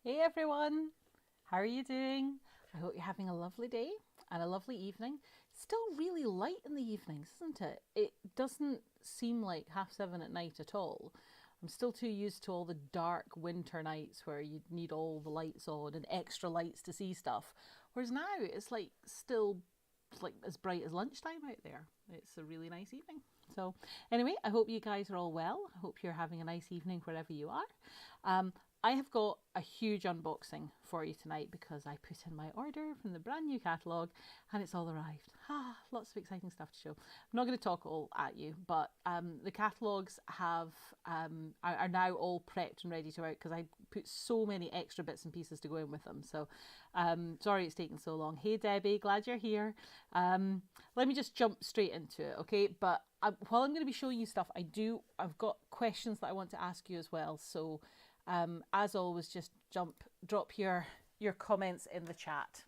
Hey everyone, how are you doing? I hope you're having a lovely day and a lovely evening. Still really light in the evenings, isn't it? It doesn't seem like 7:30 at night at all. I'm still too used to all the dark winter nights where you need all the lights on and extra lights to see stuff. Whereas now it's like still like as bright as lunchtime out there. It's a really nice evening. So, anyway, I hope you guys are all well. I hope you're having a nice evening wherever you are. Um, I have got a huge unboxing for you tonight because I put in my order from the brand new catalogue and it's all arrived. Lots of exciting stuff to show. I'm not going to talk all at you, but the catalogues are now all prepped and ready to out because I put so many extra bits and pieces to go in with them. So sorry it's taken so long. Hey Debbie, glad you're here. Let me just jump straight into it, okay? But while I'm going to be showing you stuff, I've got questions that I want to ask you as well. So as always, just drop your comments in the chat.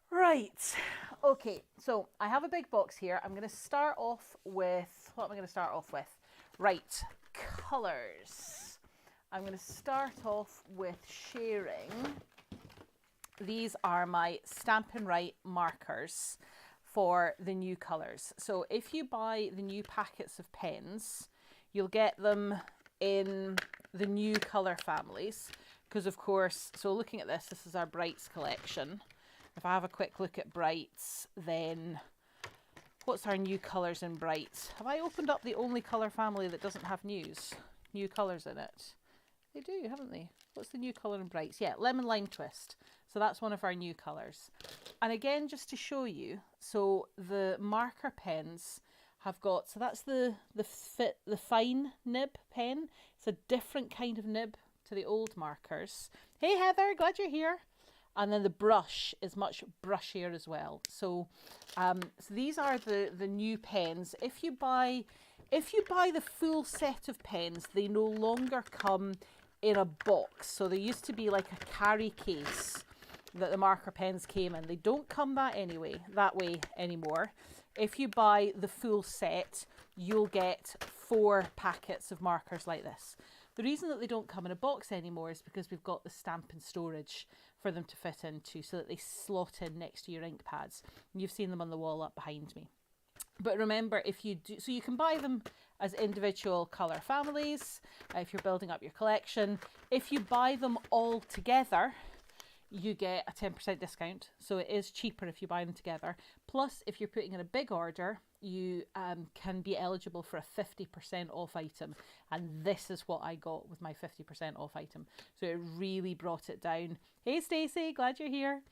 Right, okay, so I have a big box here. I'm going to start off with, what am I going to start off with? Right, colours. I'm going to start off with sharing. These are my Stampin' Right markers for the new colours. So if you buy the new packets of pens, you'll get them in the new colour families because of course, so looking at this is our Brights collection. If I have a quick look at Brights, then what's our new colours in Brights? Have I opened up the only colour family that doesn't have new colours in it? They do, haven't they? What's the new colour in Brights? Yeah, Lemon Lime Twist. So that's one of our new colours. And again, just to show you, so the marker pens have got, so that's the fine nib pen. It's a different kind of nib to the old markers. Hey Heather, glad you're here. And then the brush is much brushier as well. So, so these are the new pens. If you buy the full set of pens, they no longer come in a box. So there used to be like a carry case that the marker pens came in. They don't come that way anymore. If you buy the full set, you'll get 4 packets of markers like this. The reason that they don't come in a box anymore is because we've got the Stampin' storage for them to fit into so that they slot in next to your ink pads. And you've seen them on the wall up behind me. But remember, if you do, so you can buy them as individual colour families if you're building up your collection. If you buy them all together, you get a 10% discount. So it is cheaper if you buy them together. Plus, if you're putting in a big order, you can be eligible for a 50% off item. And this is what I got with my 50% off item. So it really brought it down. Hey Stacey, glad you're here.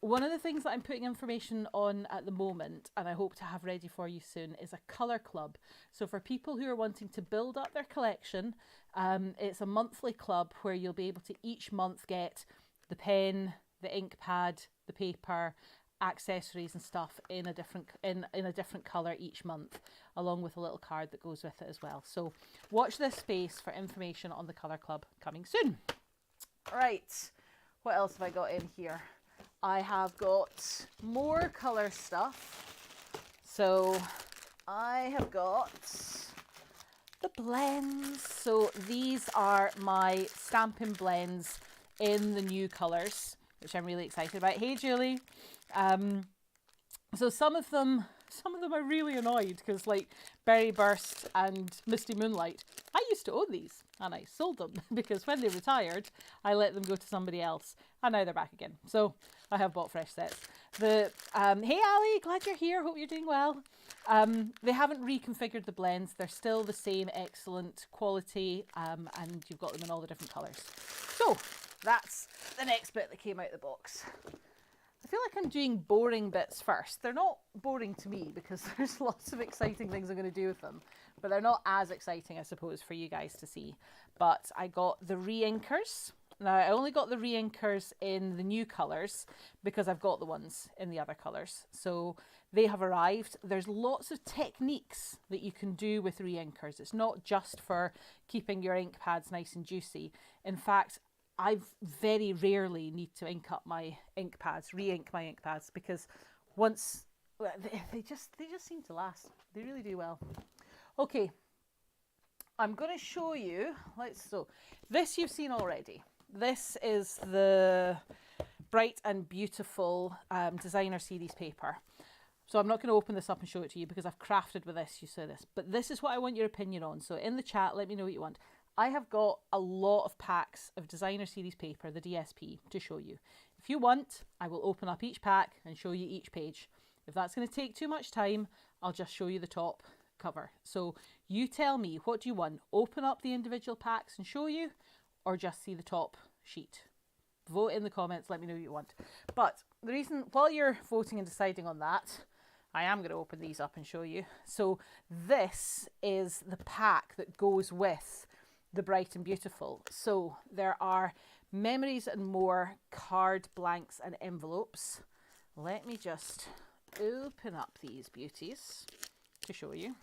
One of the things that I'm putting information on at the moment, and I hope to have ready for you soon, is a colour club. So for people who are wanting to build up their collection, it's a monthly club where you'll be able to each month get the pen, the ink pad, the paper, accessories and stuff in a different colour each month, along with a little card that goes with it as well. So watch this space for information on the colour club coming soon. Right, what else have I got in here? I have got more colour stuff. So I have got the blends. So these are my Stampin' blends in the new colours, which I'm really excited about. Hey Julie. So some of them are really annoyed because like Berry Burst and Misty Moonlight, I used to own these and I sold them because when they retired, I let them go to somebody else and now they're back again. So I have bought fresh sets. Hey Ali, glad you're here. Hope you're doing well. They haven't reconfigured the blends. They're still the same excellent quality and you've got them in all the different colours. So that's the next bit that came out of the box. I feel like I'm doing boring bits first. They're not boring to me because there's lots of exciting things I'm going to do with them, but they're not as exciting, I suppose, for you guys to see. But I got the re-inkers. Now, I only got the re-inkers in the new colours because I've got the ones in the other colours. So they have arrived. There's lots of techniques that you can do with re-inkers. It's not just for keeping your ink pads nice and juicy. In fact, I very rarely need to ink up my ink pads, re-ink my ink pads, because once they just seem to last. They really do well. Okay, I'm going to show you. So this you've seen already. This is the Bright and Beautiful designer series paper. So I'm not going to open this up and show it to you because I've crafted with this, you saw this. But this is what I want your opinion on. So in the chat, let me know what you want. I have got a lot of packs of designer series paper, the DSP, to show you. If you want, I will open up each pack and show you each page. If that's going to take too much time, I'll just show you the top cover. So you tell me, what do you want? Open up the individual packs and show you, or just see the top sheet? Vote in the comments, let me know what you want. But the reason, while you're voting and deciding on that, I am going to open these up and show you. So this is the pack that goes with the Bright and Beautiful. So there are Memories and More card blanks and envelopes. Let me just open up these beauties to show you.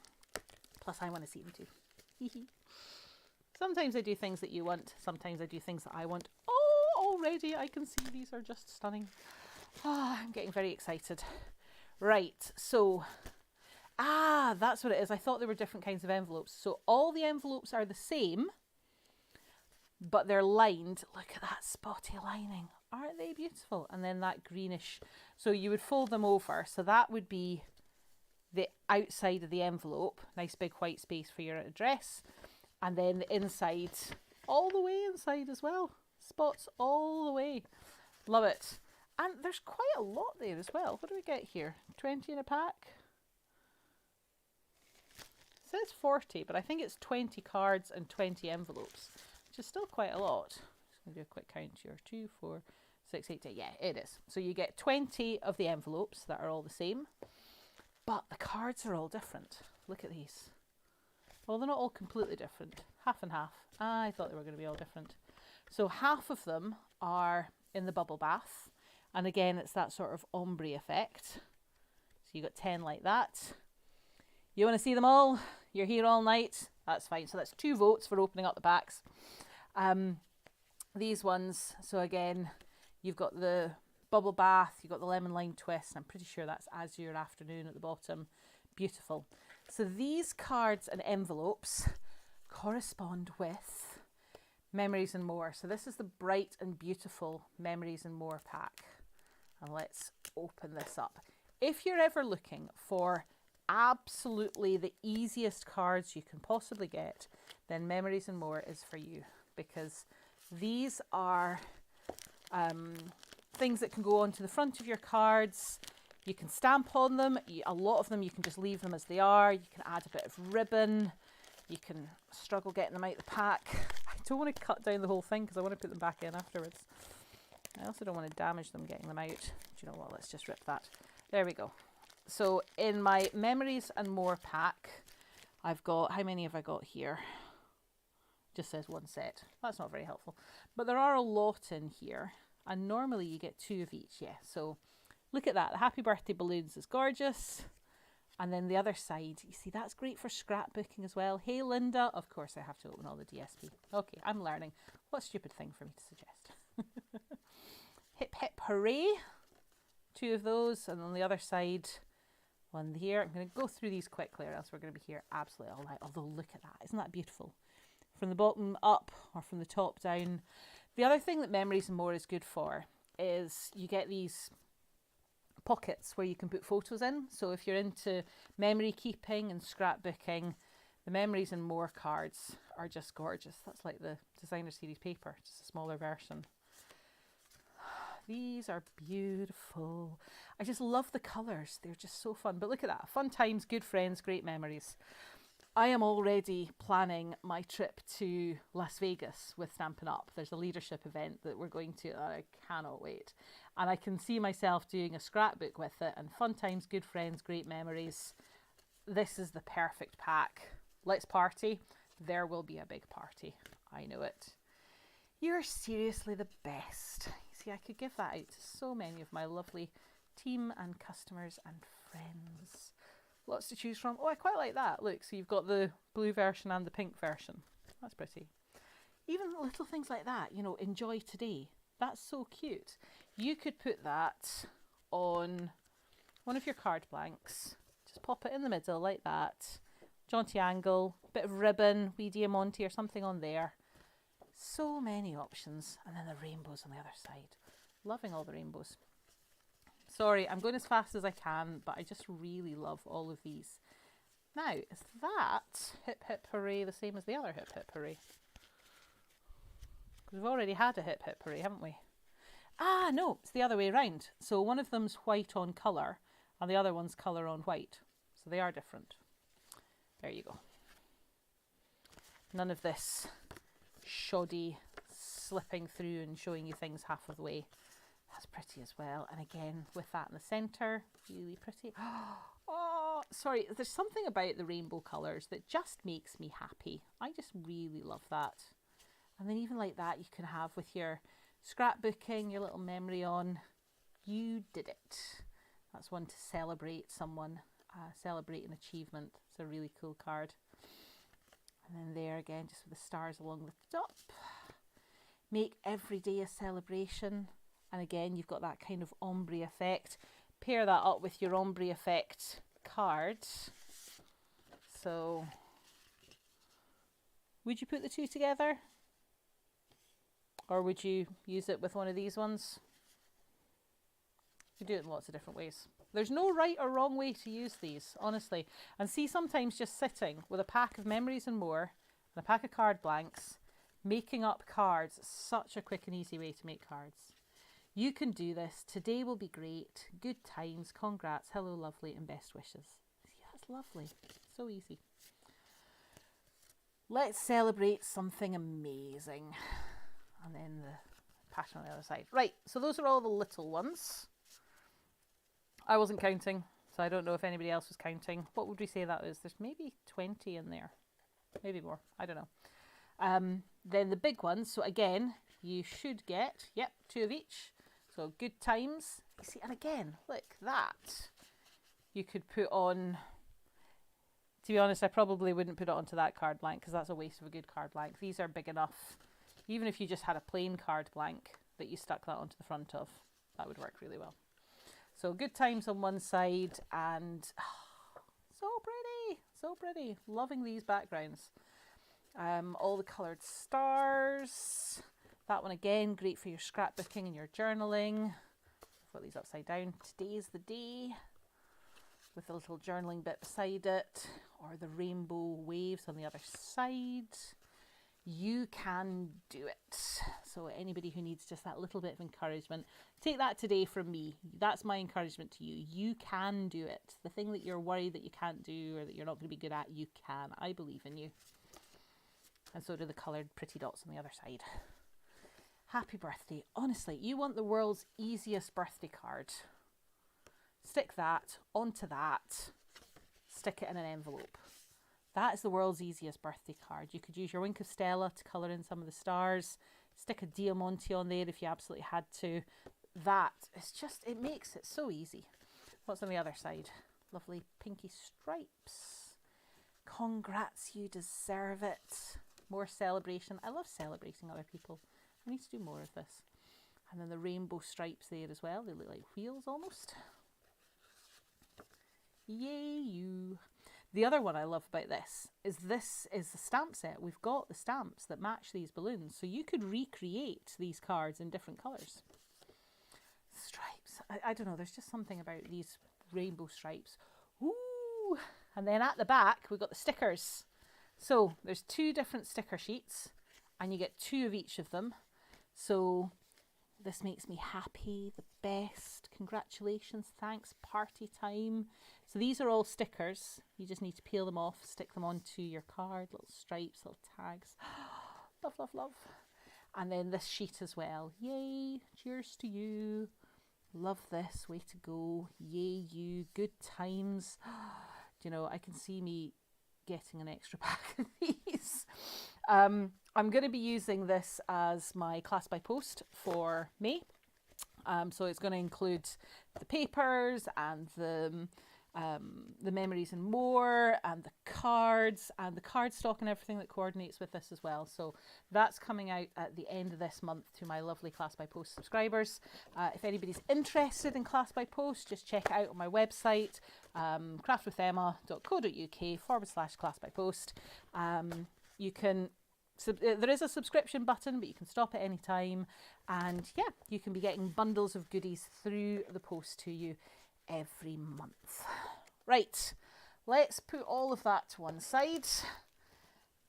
Plus I want to see them too. Sometimes I do things that you want. Sometimes I do things that I want. Oh, already I can see these are just stunning. Ah, I'm getting very excited. Right, so, that's what it is. I thought there were different kinds of envelopes. So all the envelopes are the same, but they're lined. Look at that spotty lining. Aren't they beautiful? And then that greenish. So you would fold them over. So that would be the outside of the envelope. Nice big white space for your address. And then the inside, all the way inside as well. Spots all the way. Love it. And there's quite a lot there as well. What do we get here? 20 in a pack? It says 40, but I think it's 20 cards and 20 envelopes, which is still quite a lot. Just going to do a quick count here. 2, 4, 6, 8, 10. Yeah, it is. So you get 20 of the envelopes that are all the same, but the cards are all different. Look at these. Well, they're not all completely different. Half and half. I thought they were going to be all different. So half of them are in the bubble bath. And again, it's that sort of ombre effect. So you got 10 like that. You want to see them all? You're here all night? That's fine. So that's 2 votes for opening up the packs. These ones, so again, you've got the bubble bath, you've got the lemon lime twist. I'm pretty sure that's Azure Afternoon at the bottom. Beautiful. So these cards and envelopes correspond with Memories and More. So this is the Bright and Beautiful Memories and More pack. And let's open this up. If you're ever looking for absolutely the easiest cards you can possibly get, then Memories and More is for you, because these are things that can go onto the front of your cards. You can stamp on them. A lot of them you can just leave them as they are. You can add a bit of ribbon. You can struggle getting them out of the pack. I don't want to cut down the whole thing because I want to put them back in afterwards. I also don't want to damage them getting them out. Do you know what? Let's just rip that. There we go. So in my Memories and More pack, I've got, how many have I got here? Just says 1 set. That's not very helpful. But there are a lot in here. And normally you get 2 of each. Yeah, so look at that. The Happy Birthday balloons is gorgeous. And then the other side, you see, that's great for scrapbooking as well. Hey, Linda. Of course, I have to open all the DSP. Okay, I'm learning. What a stupid thing for me to suggest. Hip, hip, hooray. 2 of those. And on the other side, one here. I'm going to go through these quickly or else we're going to be here absolutely all night. Although, look at that. Isn't that beautiful? From the bottom up or from the top down. The other thing that Memories and More is good for is you get these pockets where you can put photos in. So if you're into memory keeping and scrapbooking, the Memories and More cards are just gorgeous. That's like the designer series paper, just a smaller version. These are beautiful. I just love the colours. They're just so fun. But look at that. Fun times, good friends, great memories. I am already planning my trip to Las Vegas with Stampin' Up. There's a leadership event that we're going to. I cannot wait. And I can see myself doing a scrapbook with it. And fun times, good friends, great memories. This is the perfect pack. Let's party. There will be a big party. I know it. You're seriously the best. You see, I could give that out to so many of my lovely team and customers and friends. Lots to choose from. Oh, I quite like that. Look, so you've got the blue version and the pink version. That's pretty. Even little things like that, you know, enjoy today. That's so cute. You could put that on one of your card blanks. Just pop it in the middle like that. Jaunty angle, bit of ribbon, wee diamante or something on there. So many options. And then the rainbows on the other side. Loving all the rainbows. Sorry, I'm going as fast as I can, but I just really love all of these. Now, is that Hip Hip Hooray the same as the other Hip Hip Hooray? Because we've already had a Hip Hip Hooray, haven't we? Ah, no, it's the other way around. So one of them's white on colour and the other one's colour on white. So they are different. There you go. None of this shoddy slipping through and showing you things half of the way. That's pretty as well. And again, with that in the centre, really pretty. Oh, sorry, there's something about the rainbow colours that just makes me happy. I just really love that. And then even like that, you can have with your scrapbooking, your little memory on, you did it. That's one to celebrate someone, celebrate an achievement. It's a really cool card. And then there again, just with the stars along the top. Make every day a celebration. And again, you've got that kind of ombre effect. Pair that up with your ombre effect card. So, would you put the two together? Or would you use it with one of these ones? You do it in lots of different ways. There's no right or wrong way to use these, honestly. And see, sometimes just sitting with a pack of memories and more, and a pack of card blanks, making up cards, such a quick and easy way to make cards. You can do this. Today will be great. Good times. Congrats. Hello, lovely, and best wishes. See, that's lovely. So easy. Let's celebrate something amazing. And then the pattern on the other side. Right, so those are all the little ones. I wasn't counting, so I don't know if anybody else was counting. What would we say that is? There's maybe 20 in there. Maybe more. I don't know. Then the big ones. So again, you should get, yep, 2 of each. So good times. You see, and again, look, that you could put on. To be honest, I probably wouldn't put it onto that card blank because that's a waste of a good card blank. These are big enough. Even if you just had a plain card blank that you stuck that onto the front of, that would work really well. So good times on one side, and so pretty, so pretty. Loving these backgrounds. All the coloured stars. That one again, great for your scrapbooking and your journaling. I've got these upside down. Today's the day, with a little journaling bit beside it, or the rainbow waves on the other side. You can do it. So anybody who needs just that little bit of encouragement, take that today from me. That's my encouragement to you. You can do it. The thing that you're worried that you can't do or that you're not going to be good at, you can. I believe in you. And so do the coloured pretty dots on the other side. Happy birthday. Honestly, you want the world's easiest birthday card. Stick that onto that. Stick it in an envelope. That is the world's easiest birthday card. You could use your Wink of Stella to colour in some of the stars. Stick a Diamante on there if you absolutely had to. That is just, it makes it so easy. What's on the other side? Lovely pinky stripes. Congrats, you deserve it. More celebration. I love celebrating other people. I need to do more of this. And then the rainbow stripes there as well. They look like wheels almost. Yay, you. The other one I love about this is the stamp set. We've got the stamps that match these balloons. So you could recreate these cards in different colours. Stripes. I don't know. There's just something about these rainbow stripes. Ooh. And then at the back, we've got the stickers. So there's 2 different sticker sheets and you get 2 of each of them. So this makes me happy, the best, congratulations, thanks, party time. So these are all stickers. You just need to peel them off, stick them onto your card, little stripes, little tags. Love, love, love. And then this sheet as well. Yay, cheers to you. Love this, way to go. Yay, you, good times. Do you know, I can see me getting an extra pack of these. I'm going to be using this as my class by post for May. So it's going to include the papers and the memories and more, and the cards and the cardstock and everything that coordinates with this as well. So that's coming out at the end of this month to my lovely Class by Post subscribers. If anybody's interested in Class by Post, just check it out on my website, craftwithemma.co.uk/Class by Post. You can there is a subscription button, but you can stop at any time. And yeah, you can be getting bundles of goodies through the post to you every month. Right, let's put all of that to one side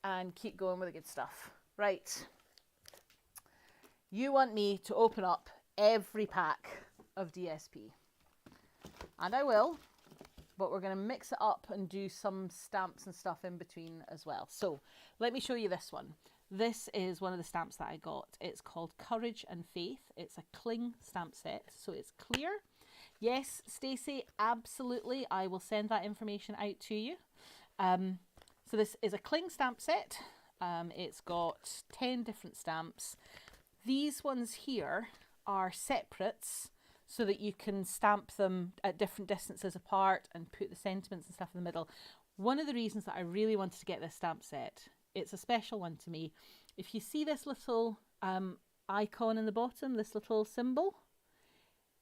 and keep going with the good stuff. Right, you want me to open up every pack of DSP. And I will, but we're going to mix it up and do some stamps and stuff in between as well. So let me show you this one. This is one of the stamps that I got. It's called Courage and Faith. It's a cling stamp set, so it's clear. Yes, Stacey, absolutely. I will send that information out to you. So this is a cling stamp set. It's got 10 different stamps. These ones here are separates so that you can stamp them at different distances apart and put the sentiments and stuff in the middle. One of the reasons that I really wanted to get this stamp set, it's a special one to me. If you see this little icon in the bottom, this little symbol,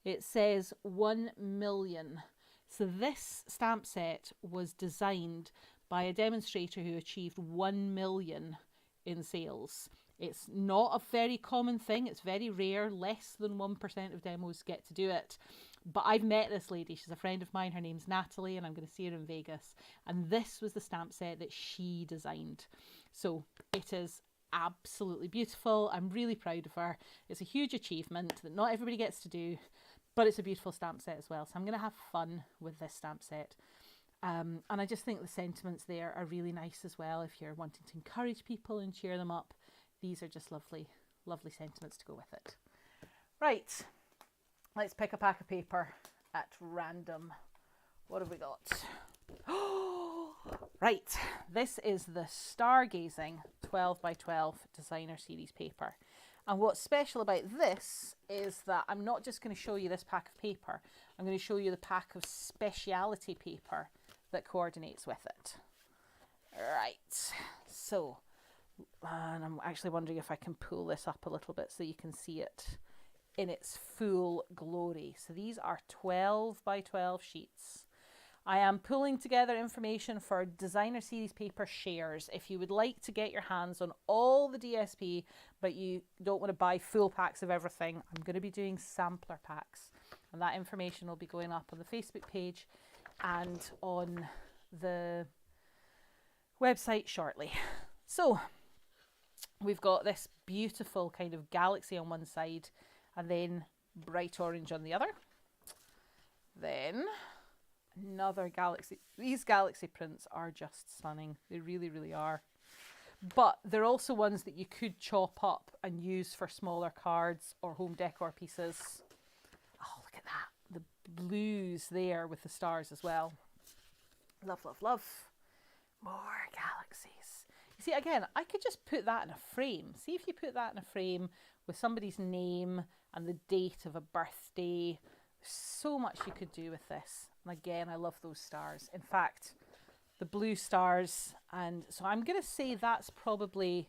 it says 1 million. So this stamp set was designed by a demonstrator who achieved 1 million in sales. It's not a very common thing. It's very rare. Less than 1% of demos get to do it. But I've met this lady. She's a friend of mine. Her name's Natalie, and I'm going to see her in Vegas. And this was the stamp set that she designed. So it is absolutely beautiful. I'm really proud of her. It's a huge achievement that not everybody gets to do, but it's a beautiful stamp set as well. So I'm going to have fun with this stamp set. And I just think the sentiments there are really nice as well. If you're wanting to encourage people and cheer them up, these are just lovely, lovely sentiments to go with it. Right, let's pick a pack of paper at random. What have we got? Right, this is the Stargazing 12 by 12 designer series paper. And what's special about this is that I'm not just going to show you this pack of paper. I'm going to show you the pack of speciality paper that coordinates with it. Right, so, and I'm actually wondering if I can pull this up a little bit so you can see it in its full glory. So these are 12 by 12 sheets. I am pulling together information for designer series paper shares. If you would like to get your hands on all the DSP, but you don't want to buy full packs of everything, I'm going to be doing sampler packs. And that information will be going up on the Facebook page and on the website shortly. So we've got this beautiful kind of galaxy on one side and then bright orange on the other. Then another galaxy. These galaxy prints are just stunning. They really, really are. But they're also ones that you could chop up and use for smaller cards or home decor pieces. Oh, look at that. The blues there with the stars as well. Love, love, love. More galaxies. You see, again, I could just put that in a frame. See if you put that in a frame with somebody's name and the date of a birthday. There's so much you could do with this. And again, I love those stars. In fact, the blue stars. And so I'm going to say that's probably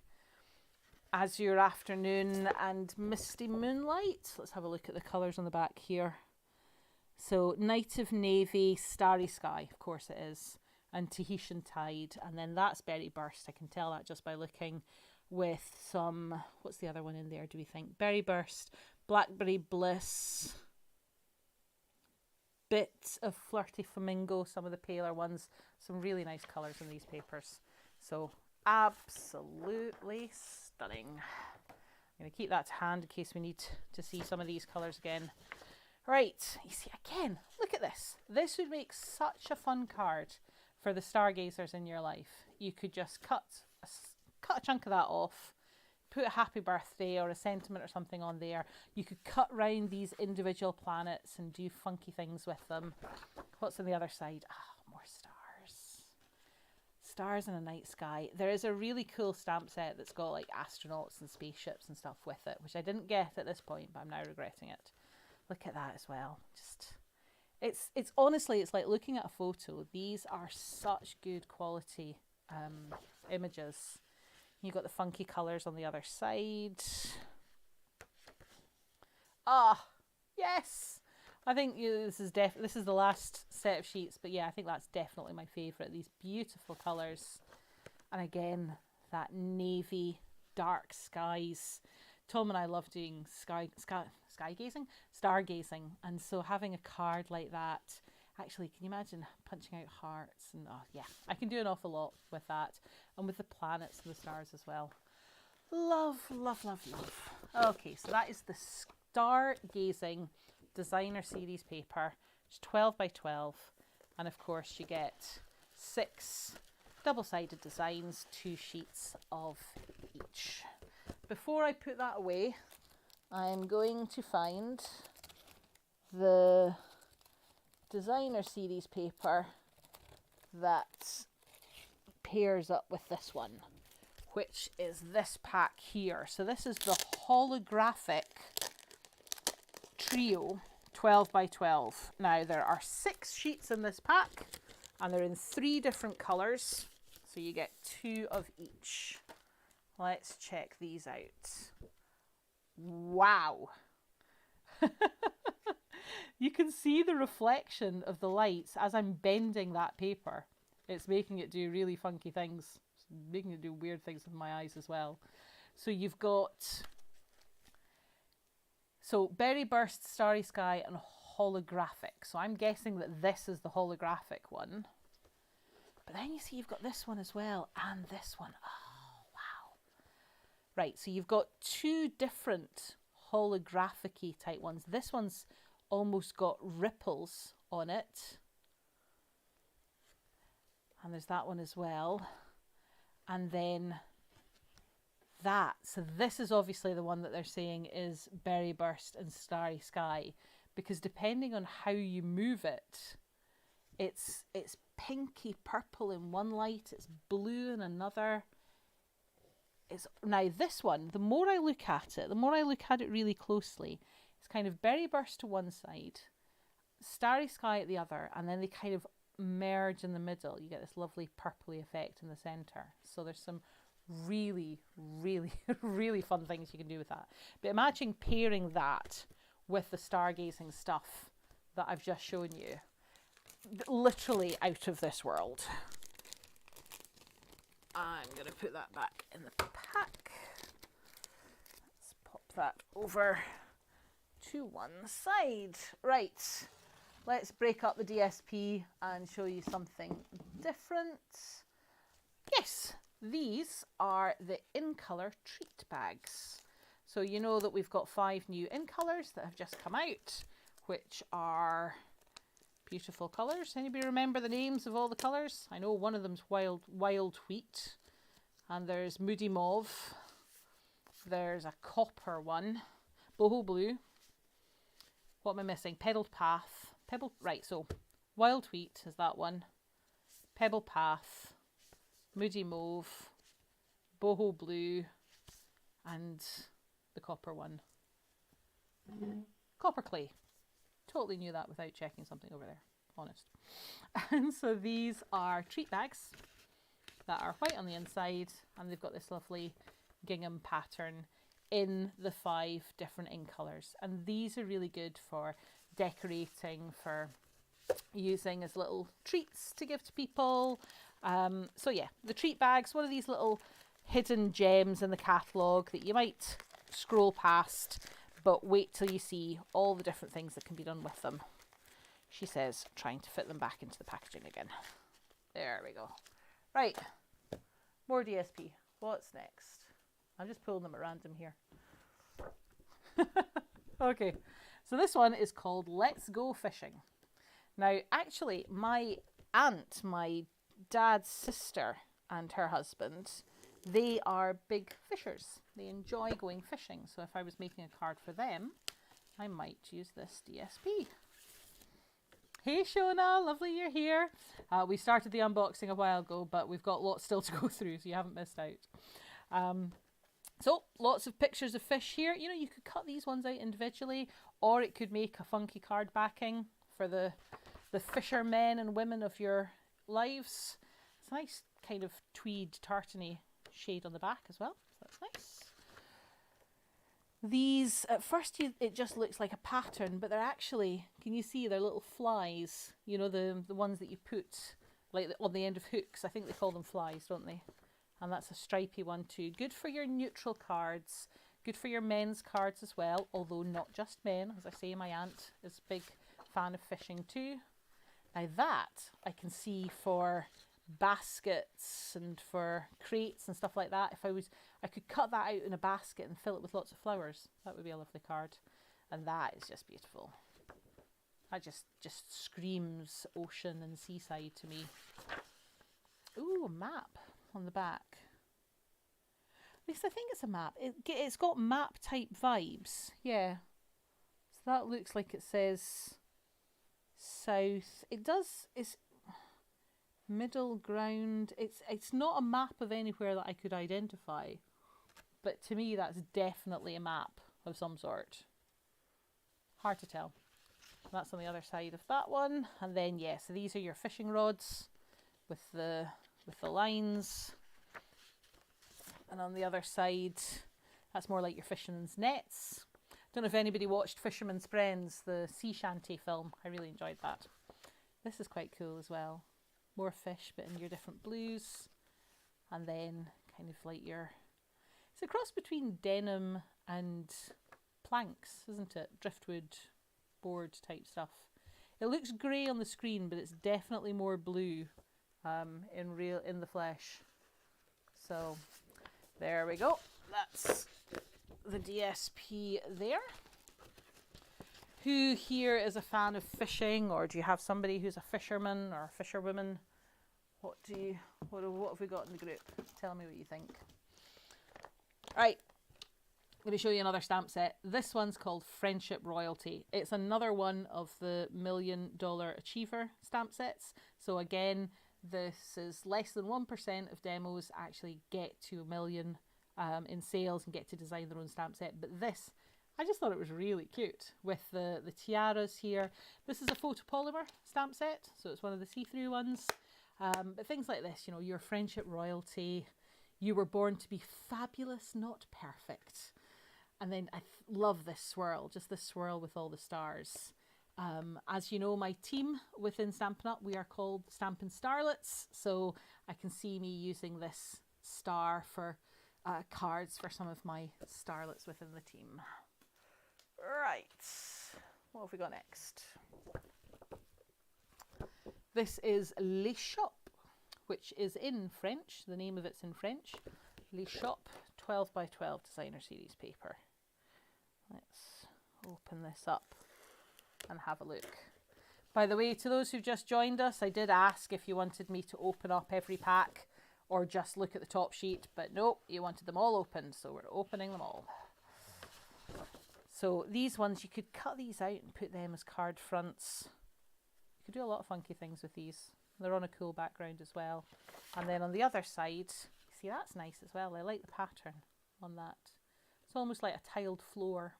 Azure Afternoon and Misty Moonlight. Let's have a look at the colours on the back here. So Night of Navy, Starry Sky, of course it is, and Tahitian Tide. And then that's Berry Burst. I can tell that just by looking with some, what's the other one in there, do we think? Berry Burst, Blackberry Bliss, bit of Flirty Flamingo, some of the paler ones. Some really nice colours in these papers. So absolutely stunning. I'm going to keep that to hand in case we need to see some of these colours again. Right, you see, again, look at this. This would make such a fun card for the stargazers in your life. You could just cut a chunk of that off, put a happy birthday or a sentiment or something on there. You could cut round these individual planets and do funky things with them. What's on the other side? Ah, more stars. Stars in a night sky. There is a really cool stamp set that's got like astronauts and spaceships and stuff with it, which I didn't get at this point, but I'm now regretting it. Look at that as well. Just, it's honestly, it's like looking at a photo. These are such good quality images. You've got the funky colours on the other side. Ah, yes. I think this is the last set of sheets, but yeah, I think that's definitely my favourite. These beautiful colours, and again, that navy dark skies. Tom and I love doing sky gazing, stargazing, and so having a card like that, actually, can you imagine punching out hearts? And oh yeah, I can do an awful lot with that, and with the planets and the stars as well. Love, love, love, love. Okay, so that is the stargazing designer series paper. It's 12 by 12, and of course you get 6 double-sided designs, 2 sheets of each. Before I put that away, I'm going to find the designer series paper that pairs up with this one, which is this pack here. So this is the holographic trio 12 by 12. Now there are 6 sheets in this pack and they're in 3 different colours, so you get 2 of each. Let's check these out. Wow. You can see the reflection of the lights as I'm bending that paper. It's making it do really funky things. It's making it do weird things with my eyes as well. So you've got Berry Burst, Starry Sky and holographic. So I'm guessing that this is the holographic one. But then you see you've got this one as well and this one. Oh, wow. Right, so you've got 2 different holographic-y type ones. This one's almost got ripples on it. And there's that one as well. And then that. So this is obviously the one that they're saying is Berry Burst and Starry Sky. Because depending on how you move it, it's pinky purple in one light, it's blue in another. Now this one, the more I look at it really closely, it's kind of Berry Burst to one side, Starry Sky at the other, and then they kind of merge in the middle. You get this lovely purpley effect in the centre. So there's some really, really, really fun things you can do with that. But imagine pairing that with the stargazing stuff that I've just shown you. Literally out of this world. I'm going to put that back in the pack. Let's pop that over to one side. Right, let's break up the DSP and show you something different. Yes, these are the In Colour treat bags. So you know that we've got 5 new In Colours that have just come out, which are beautiful colours. Anybody remember the names of all the colours? I know one of them's Wild Wheat, and there's Moody Mauve. There's a copper one, Boho Blue. What am I missing? Pebbled Path. Right, so Wild Wheat is that one. Pebble Path, Moody Mauve, Boho Blue, and the copper one. Copper Clay. Totally knew that without checking something over there, honest. And so these are treat bags that are white on the inside, and they've got this lovely gingham pattern in the 5 different In Colours. And these are really good for decorating, for using as little treats to give to people. So yeah, the treat bags, one of these little hidden gems in the catalogue that you might scroll past, but wait till you see all the different things that can be done with them. She says, trying to fit them back into the packaging again. There we go. Right, more DSP. What's next? I'm just pulling them at random here. Okay, so this one is called Let's Go Fishing. Now, actually, my aunt, my dad's sister and her husband, they are big fishers. They enjoy going fishing. So if I was making a card for them, I might use this DSP. Hey Shona, lovely you're here. We started the unboxing a while ago, but we've got lots still to go through, so you haven't missed out. So lots of pictures of fish here. You know, you could cut these ones out individually, or it could make a funky card backing for the fishermen and women of your lives. It's a nice kind of tweed tartany shade on the back as well, so that's nice. These, at first it just looks like a pattern, but they're actually, can you see, they're little flies, you know, the ones that you put like on the end of hooks. I think they call them flies, don't they? And that's a stripy one too. Good for your neutral cards. Good for your men's cards as well, although not just men. As I say, my aunt is a big fan of fishing too. Now that I can see for baskets and for crates and stuff like that. If I could cut that out in a basket and fill it with lots of flowers. That would be a lovely card. And that is just beautiful. That just screams ocean and seaside to me. Ooh, a map on the back. At least I think it's a map. It's got map type vibes. Yeah. So that looks like it says south. It does. It's middle ground. It's not a map of anywhere that I could identify. But to me, that's definitely a map of some sort. Hard to tell. That's on the other side of that one. And then, yeah, so these are your fishing rods with the lines. And on the other side, that's more like your fisherman's nets. Don't know if anybody watched Fisherman's Friends, the sea shanty film. I really enjoyed that. This is quite cool as well. More fish, but in your different blues. And then kind of like it's a cross between denim and planks, isn't it? Driftwood board type stuff. It looks grey on the screen, but it's definitely more blue in the flesh. So there we go. That's the DSP there. Who here is a fan of fishing, or do you have somebody who's a fisherman or a fisherwoman? What have we got in the group? Tell me what you think. Right, I'm going to show you another stamp set. This one's called Friendship Royalty. It's another one of the $1 Million Achiever stamp sets. So again, this is less than 1% of demos actually get to 1 million in sales and get to design their own stamp set. But this, I just thought it was really cute with the tiaras here. This is a photopolymer stamp set, so it's one of the see-through ones. But things like this, you know, your friendship royalty, you were born to be fabulous, not perfect. And then I love this swirl, just this swirl with all the stars. As you know, my team within Stampin' Up, we are called Stampin' Starlets. So I can see me using this star for cards for some of my starlets within the team. Right, what have we got next? This is Les Shop, which is in French. The name of it's in French. Les Shop 12 by 12 designer series paper. Let's open this up and have a look. By the way, to those who've just joined us, I did ask if you wanted me to open up every pack or just look at the top sheet, but nope, you wanted them all opened, so we're opening them all. So these ones, you could cut these out and put them as card fronts. You could do a lot of funky things with these. They're on a cool background as well. And then on the other side, see, that's nice as well. I like the pattern on that. It's almost like a tiled floor.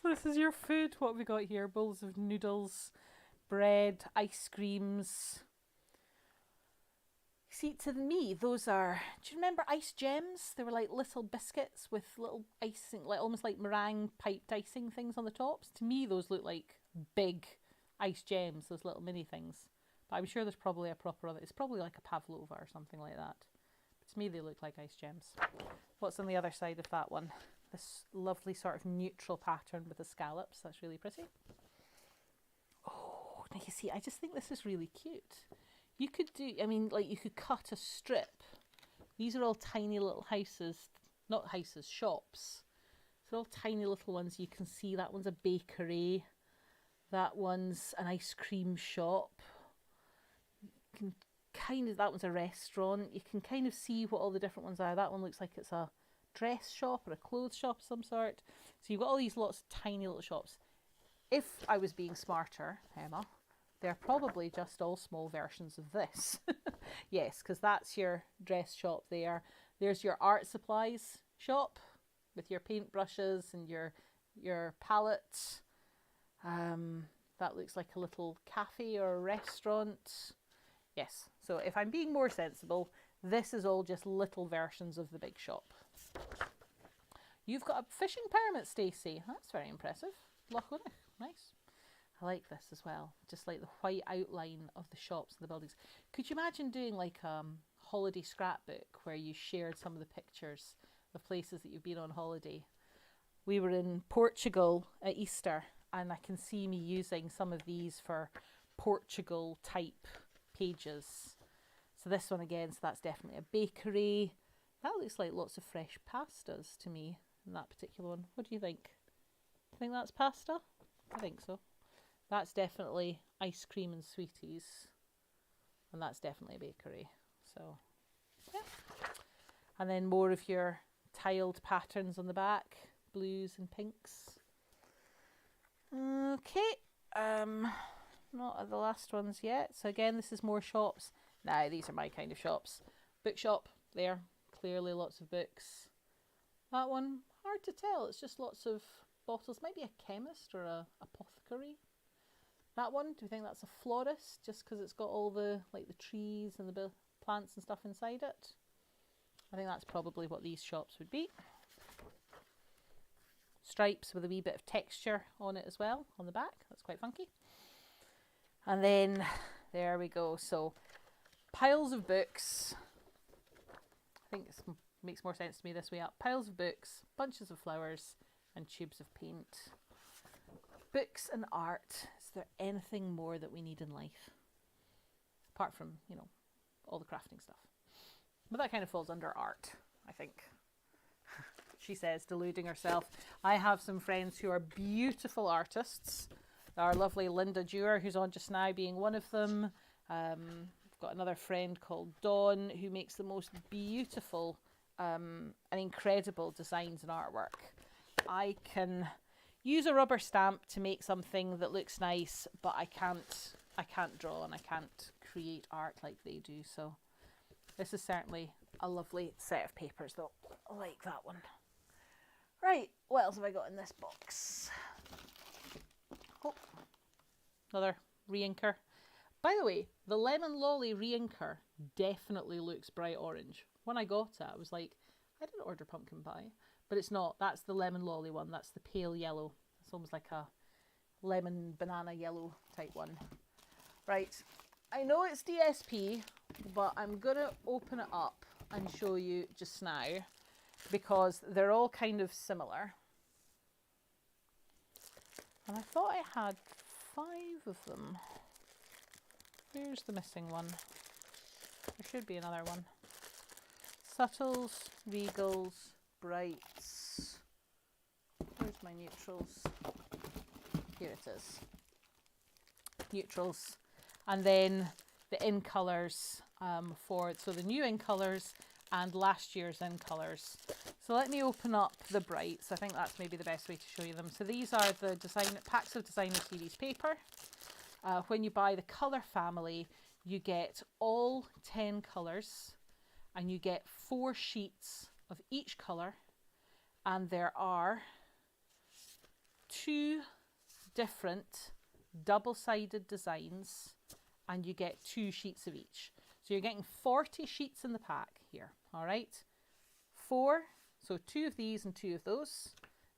So this is your food. What have we got here? Bowls of noodles, bread, ice creams. See, to me, those are, do you remember ice gems? They were like little biscuits with little icing, like almost like meringue piped icing things on the tops. To me, those look like big ice gems, those little mini things. But I'm sure there's probably a proper other, it's probably like a pavlova or something like that. But to me, they look like ice gems. What's on the other side of that one? This lovely sort of neutral pattern with the scallops. That's really pretty. Oh, now you see, I just think this is really cute. You could do, I mean, like you could cut a strip. These are all tiny little houses, not houses, shops. They're all tiny little ones. You can see that one's a bakery. That one's an ice cream shop. You can kind of, that one's a restaurant. You can kind of see what all the different ones are. That one looks like it's a dress shop or a clothes shop of some sort. So you've got all these lots of tiny little shops. If I was being smarter, Emma, they're probably just all small versions of this. Yes, because that's your dress shop there. There's your art supplies shop with your paintbrushes and your palette. That looks like a little cafe or a restaurant. Yes, so if I'm being more sensible, this is all just little versions of the big shop. You've got a fishing permit, Stacey. That's very impressive. Loch Lomond, nice. I like this as well, just like the white outline of the shops and the buildings. Could you imagine doing like a holiday scrapbook where you shared some of the pictures of places that you've been on holiday? We were in Portugal at Easter, and I can see me using some of these for Portugal type pages. So this one again, so that's definitely a bakery. That looks like lots of fresh pastas to me in that particular one. What do you think? Do you think that's pasta? I think so. That's definitely ice cream and sweeties. And that's definitely a bakery. So, yeah. And then more of your tiled patterns on the back. Blues and pinks. Okay. Not at the last ones yet. So again, this is more shops. Nah, these are my kind of shops. Bookshop, there. Clearly lots of books. That one, hard to tell. It's just lots of bottles. Might be a chemist or a apothecary. That one, do you think that's a florist? Just because it's got all the, like the trees and the plants and stuff inside it? I think that's probably what these shops would be. Stripes with a wee bit of texture on it as well, on the back. That's quite funky. And then, there we go. So, piles of books. I think this makes more sense to me this way up. Piles of books, bunches of flowers, and tubes of paint. Books and art. Is there anything more that we need in life? Apart from, you know, all the crafting stuff. But that kind of falls under art, I think. She says, deluding herself. I have some friends who are beautiful artists. Our lovely Linda Dewar, who's on just now, being one of them. I've got another friend called Dawn, who makes the most beautiful and incredible designs and artwork. I can use a rubber stamp to make something that looks nice, but I can't draw and I can't create art like they do. So this is certainly a lovely set of papers though. I like that one. Right, what else have I got in this box? Oh, another re-inker. By the way, the Lemon Lolly re-inker definitely looks bright orange. When I got it, I was like, I didn't order pumpkin pie. But it's not. That's the Lemon Lolly one. That's the pale yellow. It's almost like a lemon banana yellow type one. Right. I know it's DSP, but I'm going to open it up and show you just now because they're all kind of similar. And I thought I had 5 of them. Here's the missing one. There should be another one. Subtles, Regals, Brights. Where's my neutrals? Here it is. Neutrals. And then the in colours so the new in colours and last year's in colours. So let me open up the Brights. I think that's maybe the best way to show you them. So these are the packs of designer series paper. When you buy the colour family, you get all 10 colours and you get 4 sheets of each colour, and there are 2 different double-sided designs and you get 2 sheets of each. So you're getting 40 sheets in the pack here, all right? 4, so 2 of these and 2 of those,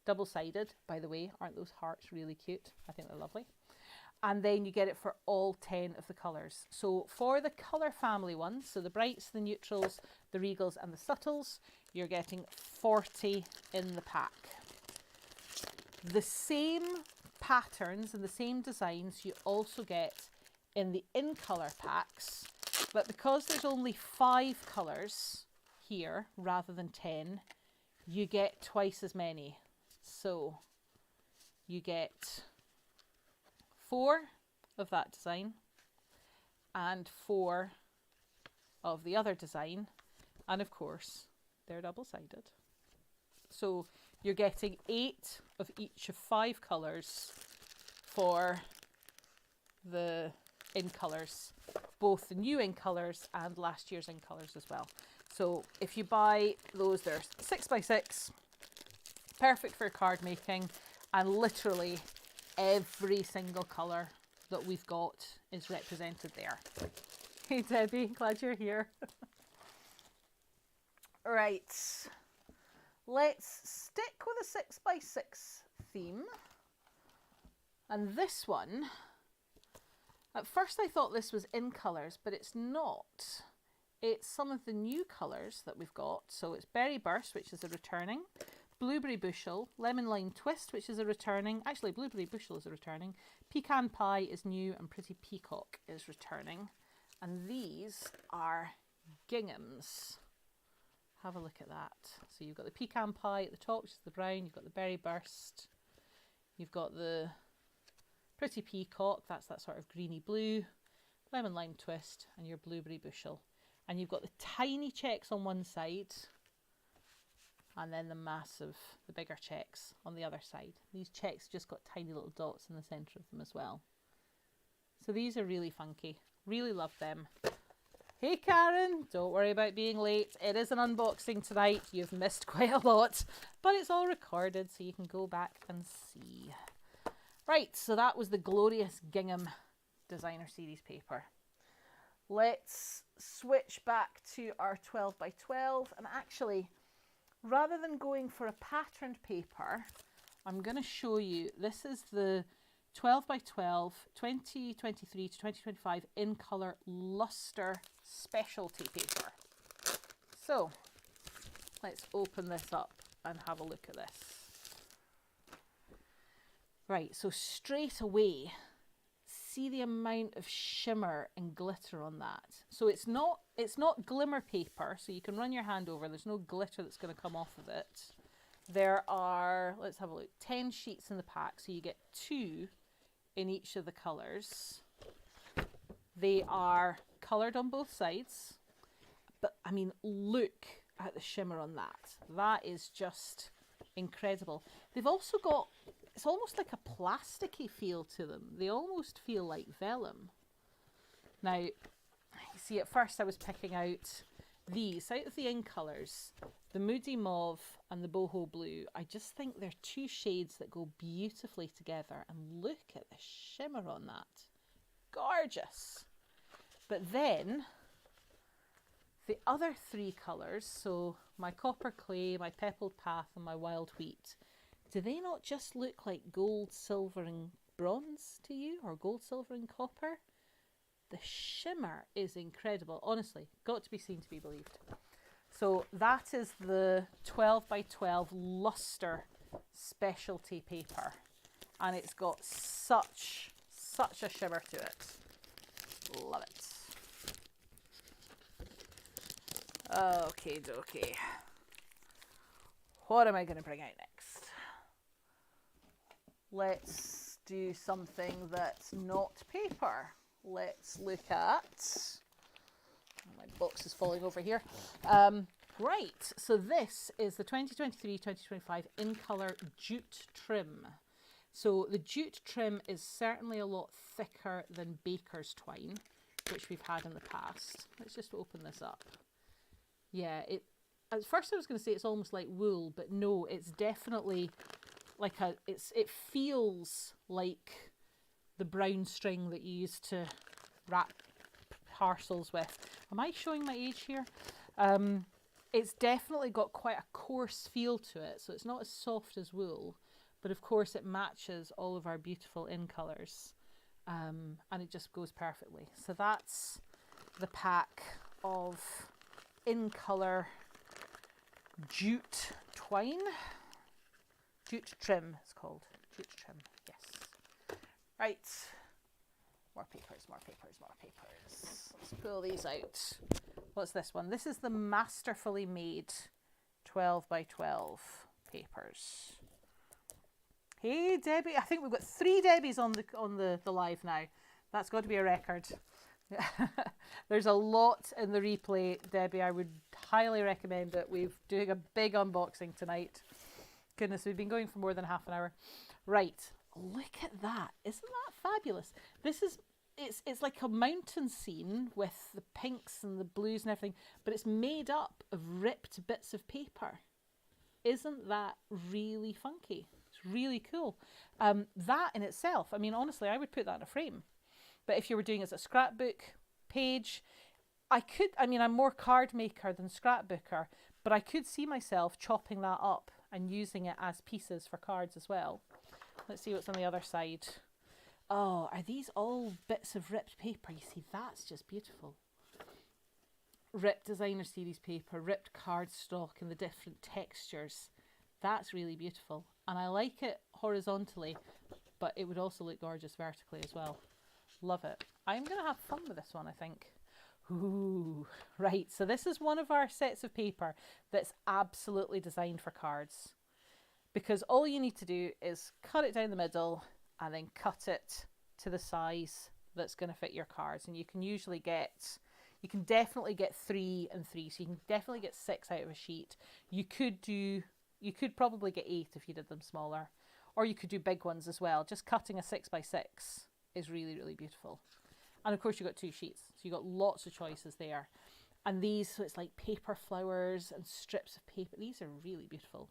double-sided. By the way, aren't those hearts really cute? I think they're lovely. And then you get it for all 10 of the colours. So for the colour family ones, so the Brights, the Neutrals, the Regals and the Subtles, you're getting 40 in the pack. The same patterns and the same designs you also get in the in colour packs, but because there's only 5 colours here rather than 10, you get twice as many. So you get 4 of that design and 4 of the other design, and of course they're double-sided. So you're getting 8 of each of 5 colours for the in colours, both the new in colours and last year's in colours as well. So if you buy those, they're 6x6, perfect for card making, and literally every single colour that we've got is represented there. Hey Debbie, glad you're here. Right, let's stick with a 6x6 theme. And this one, at first I thought this was in colours, but it's not. It's some of the new colours that we've got. So it's Berry Burst, which is a returning, Blueberry Bushel, Lemon Lime Twist, which is a returning. Actually, Blueberry Bushel is a returning. Pecan Pie is new, and Pretty Peacock is returning. And these are ginghams. Have a look at that. So you've got the Pecan Pie at the top, which is the brown. You've got the Berry Burst. You've got the Pretty Peacock, that's that sort of greeny blue. Lemon Lime Twist, and your Blueberry Bushel. And you've got the tiny checks on one side, and then the bigger checks on the other side. These checks just got tiny little dots in the centre of them as well. So these are really funky. Really love them. Hey Karen, don't worry about being late. It is an unboxing tonight. You've missed quite a lot, but it's all recorded so you can go back and see. Right, so that was the glorious gingham designer series paper. Let's switch back to our 12 by 12, and actually, rather than going for a patterned paper, I'm going to show you, this is the 12 by 12 2023 to 2025 in colour luster specialty paper. So let's open this up and have a look at this. Right, so straight away, see the amount of shimmer and glitter on that. So it's not glimmer paper, so you can run your hand over. There's no glitter that's going to come off of it. There are, let's have a look, 10 sheets in the pack, so you get 2 in each of the colours. They are coloured on both sides, but I mean, look at the shimmer on that. That is just incredible. They've also got, it's almost like a plasticky feel to them. They almost feel like vellum. Now, you see, at first I was picking out these, out of the in colours, the Moody Mauve and the Boho Blue. I just think they're 2 shades that go beautifully together. And look at the shimmer on that. Gorgeous. But then, the other 3 colours, so my Copper Clay, my Pebbled Path and my Wild Wheat, do they not just look like gold, silver and bronze to you? Or gold, silver and copper? The shimmer is incredible. Honestly, got to be seen to be believed. So that is the 12 by 12 luster specialty paper. And it's got such a shimmer to it. Love it. Okay, dokie. What am I going to bring out next? Let's do something that's not paper. Let's look at, my box is falling over here. Right, so this is the 2023-2025 in colour jute trim. So the jute trim is certainly a lot thicker than baker's twine, which we've had in the past. Let's just open this up. Yeah, at first I was going to say it's almost like wool, but no, it's definitely like it feels like the brown string that you used to wrap parcels with. Am I showing my age here? It's definitely got quite a coarse feel to it, so it's not as soft as wool, but of course it matches all of our beautiful in colours, and it just goes perfectly. So that's the pack of in colour jute twine. Jute trim it's called. Jute trim, yes. Right. More papers, more papers, more papers. Let's pull these out. What's this one? This is the Masterfully Made 12 by 12 papers. Hey Debbie, I think we've got 3 Debbies on the live now. That's got to be a record. There's a lot in the replay, Debbie. I would highly recommend it. We're doing a big unboxing tonight. Goodness, we've been going for more than half an hour. Right, look at that. Isn't that fabulous? This is, it's like a mountain scene with the pinks and the blues and everything, but it's made up of ripped bits of paper. Isn't that really funky? It's really cool. That in itself, I mean, honestly, I would put that in a frame. But if you were doing it as a scrapbook page, I'm more card maker than scrapbooker, but I could see myself chopping that up and using it as pieces for cards as well. Let's see what's on the other side. Oh, are these all bits of ripped paper? You see, that's just beautiful. Ripped designer series paper, ripped cardstock in the different textures. That's really beautiful. And I like it horizontally, but it would also look gorgeous vertically as well. Love it. I'm going to have fun with this one, I think. Ooh, right. So this is one of our sets of paper that's absolutely designed for cards. Because all you need to do is cut it down the middle and then cut it to the size that's going to fit your cards. And you can usually get, you can definitely get 3 and 3. So you can definitely get 6 out of a sheet. You could probably get 8 if you did them smaller. Or you could do big ones as well. Just cutting a 6x6 is really, really beautiful. And of course you've got 2 sheets. So you've got lots of choices there. And these, so it's like paper flowers and strips of paper. These are really beautiful.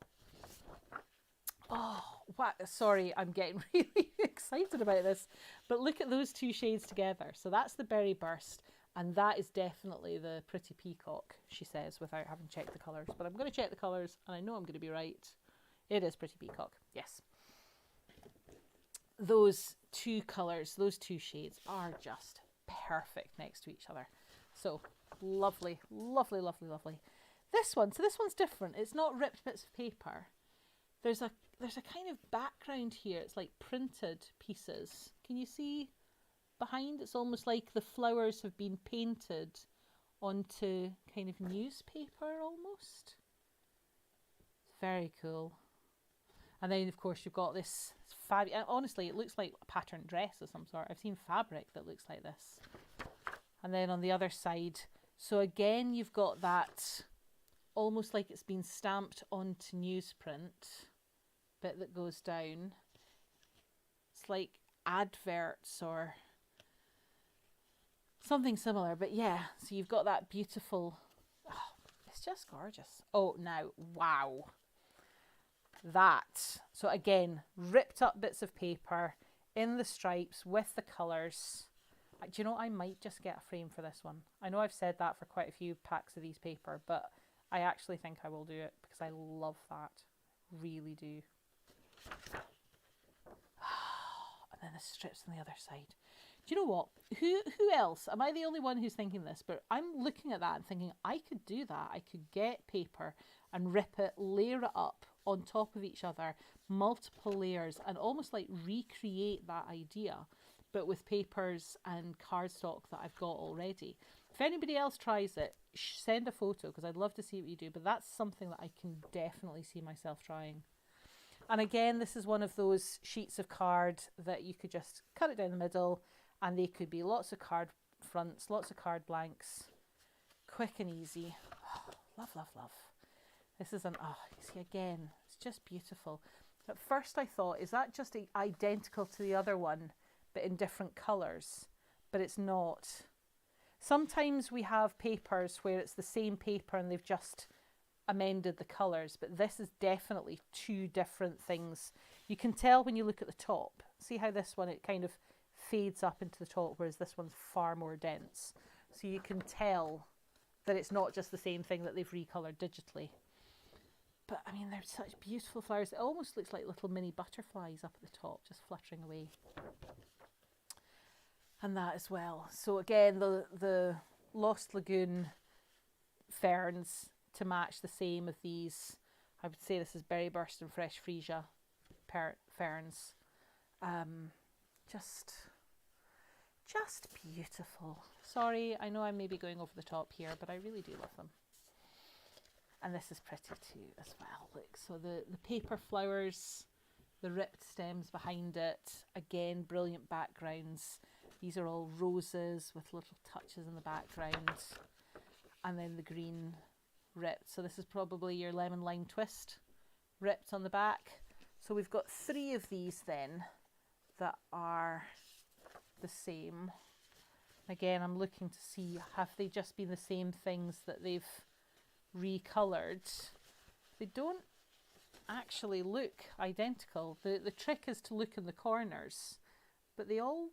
Oh, what? Sorry, I'm getting really excited about this. But look at those 2 shades together. So that's the Berry Burst. And that is definitely the Pretty Peacock, she says, without having checked the colours. But I'm going to check the colours, and I know I'm going to be right. It is Pretty Peacock, yes. Those 2 colours, those 2 shades are just perfect next to each other. So lovely, lovely, lovely, lovely. This one, so this one's different. It's not ripped bits of paper. There's a kind of background here. It's like printed pieces. Can you see behind? It's almost like the flowers have been painted onto kind of newspaper almost. It's very cool. And then, of course, you've got this fabulous... Honestly, it looks like a patterned dress of some sort. I've seen fabric that looks like this. And then on the other side, so again, you've got that almost like it's been stamped onto newsprint bit that goes down. It's like adverts or something similar. But yeah, so you've got that beautiful... Oh, it's just gorgeous. Oh, now, wow. That, so again, ripped up bits of paper in the stripes with the colours. Do you know, I might just get a frame for this one. I know I've said that for quite a few packs of these paper, but I actually think I will do it because I love that. Really do. And then the strips on the other side. Do you know what? Who else? Am I the only one who's thinking this? But I'm looking at that and thinking I could do that. I could get paper and rip it, layer it up on top of each other, multiple layers, and almost like recreate that idea, but with papers and cardstock that I've got already. If anybody else tries it, send a photo because I'd love to see what you do, but that's something that I can definitely see myself trying. And again, this is one of those sheets of card that you could just cut it down the middle, and they could be lots of card fronts, lots of card blanks, quick and easy. Oh, love, love, love. This is you see again, it's just beautiful. At first I thought, is that just identical to the other one, but in different colours? But it's not. Sometimes we have papers where it's the same paper and they've just amended the colours, but this is definitely 2 different things. You can tell when you look at the top. See how this one, it kind of fades up into the top, whereas this one's far more dense. So you can tell that it's not just the same thing that they've recoloured digitally. But I mean, they're such beautiful flowers. It almost looks like little mini butterflies up at the top, just fluttering away. And that as well. So again, the Lost Lagoon ferns to match the same of these. I would say this is Berry Burst and Fresh Freesia ferns. Just beautiful. Sorry, I know I may be going over the top here, but I really do love them. And this is pretty too as well. Look, so the paper flowers, the ripped stems behind it. Again, brilliant backgrounds. These are all roses with little touches in the background. And then the green ripped. So this is probably your lemon lime twist ripped on the back. So we've got 3 of these then that are the same. Again, I'm looking to see, have they just been the same things that they've recoloured? They don't actually look identical. The trick is to look in the corners, but they all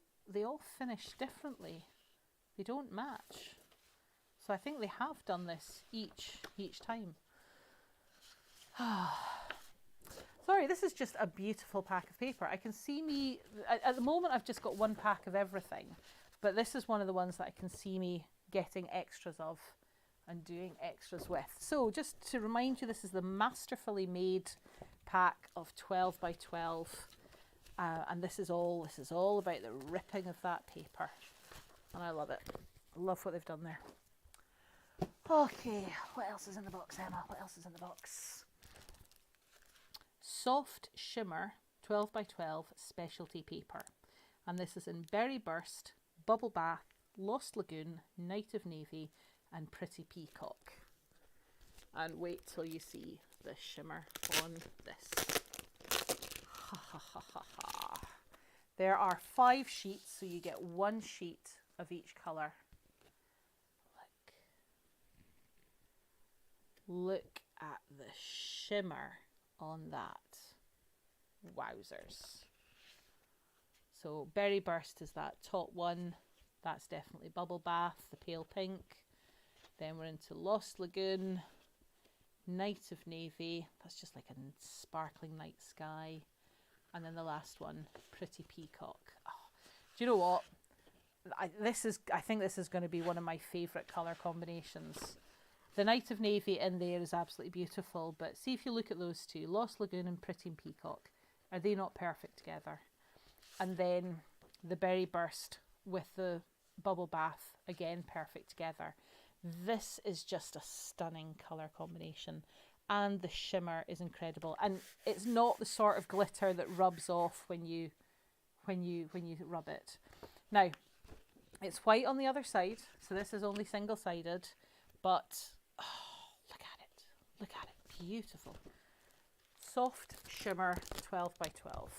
finish differently. They don't match. So I think they have done this each time. Sorry, this is just a beautiful pack of paper. I can see me, at the moment I've just got one pack of everything, but this is one of the ones that I can see me getting extras of and doing extras with. So just to remind you, this is the masterfully made pack of 12 by 12, and this is all about the ripping of that paper, and I love it. I love what they've done there. Okay, what else is in the box, Emma? What else is in the box? Soft Shimmer 12 by 12 specialty paper, and this is in Berry Burst, Bubble Bath, Lost Lagoon, Night of Navy and Pretty Peacock. And wait till you see the shimmer on this. Ha ha ha ha ha. There are 5 sheets, so you get 1 sheet of each colour. Look at the shimmer on that. Wowzers. So Berry Burst is that top one. That's definitely Bubble Bath, the pale pink. Then we're into Lost Lagoon, Night of Navy. That's just like a sparkling night sky. And then the last one, Pretty Peacock. Oh, do you know what? I think this is going to be one of my favourite colour combinations. The Night of Navy in there is absolutely beautiful, but see if you look at those two, Lost Lagoon and Pretty Peacock, are they not perfect together? And then the Berry Burst with the Bubble Bath, again perfect together. This is just a stunning colour combination, and the shimmer is incredible, and it's not the sort of glitter that rubs off when you rub it. Now, it's white on the other side, so this is only single-sided, but oh, look at it. Look at it. Beautiful. Soft Shimmer 12 by 12.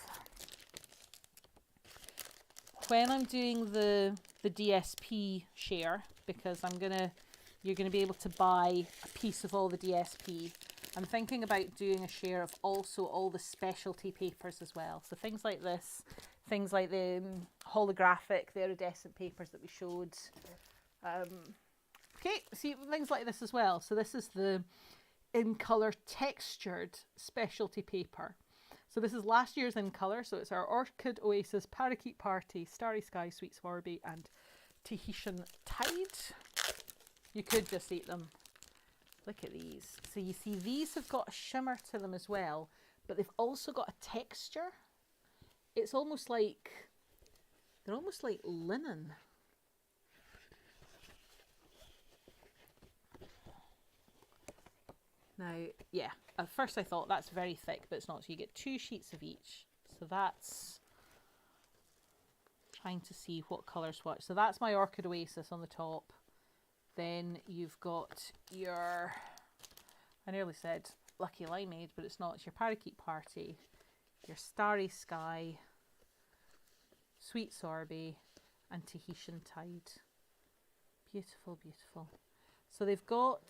When I'm doing the DSP share, because you're gonna be able to buy a piece of all the DSP, I'm thinking about doing a share of also all the specialty papers as well. So things like this, things like the holographic, the iridescent papers that we showed. Okay, see, things like this as well. So this is the in colour textured specialty paper. So this is last year's in colour. So it's our Orchid Oasis, Parakeet Party, Starry Sky, Sweet Swarby and Tahitian Tide. You could just eat them. Look at these. So you see these have got a shimmer to them as well, but they've also got a texture. It's almost like, they're almost like linen. Now, yeah, at first I thought that's very thick, but it's not. So you get 2 sheets of each. So that's, trying to see what colours what. So that's my Orchid Oasis on the top. Then you've got your, I nearly said Lucky Limeade, but it's not. It's your Parakeet Party, your Starry Sky, Sweet Sorbet, and Tahitian Tide. Beautiful, beautiful. So they've got,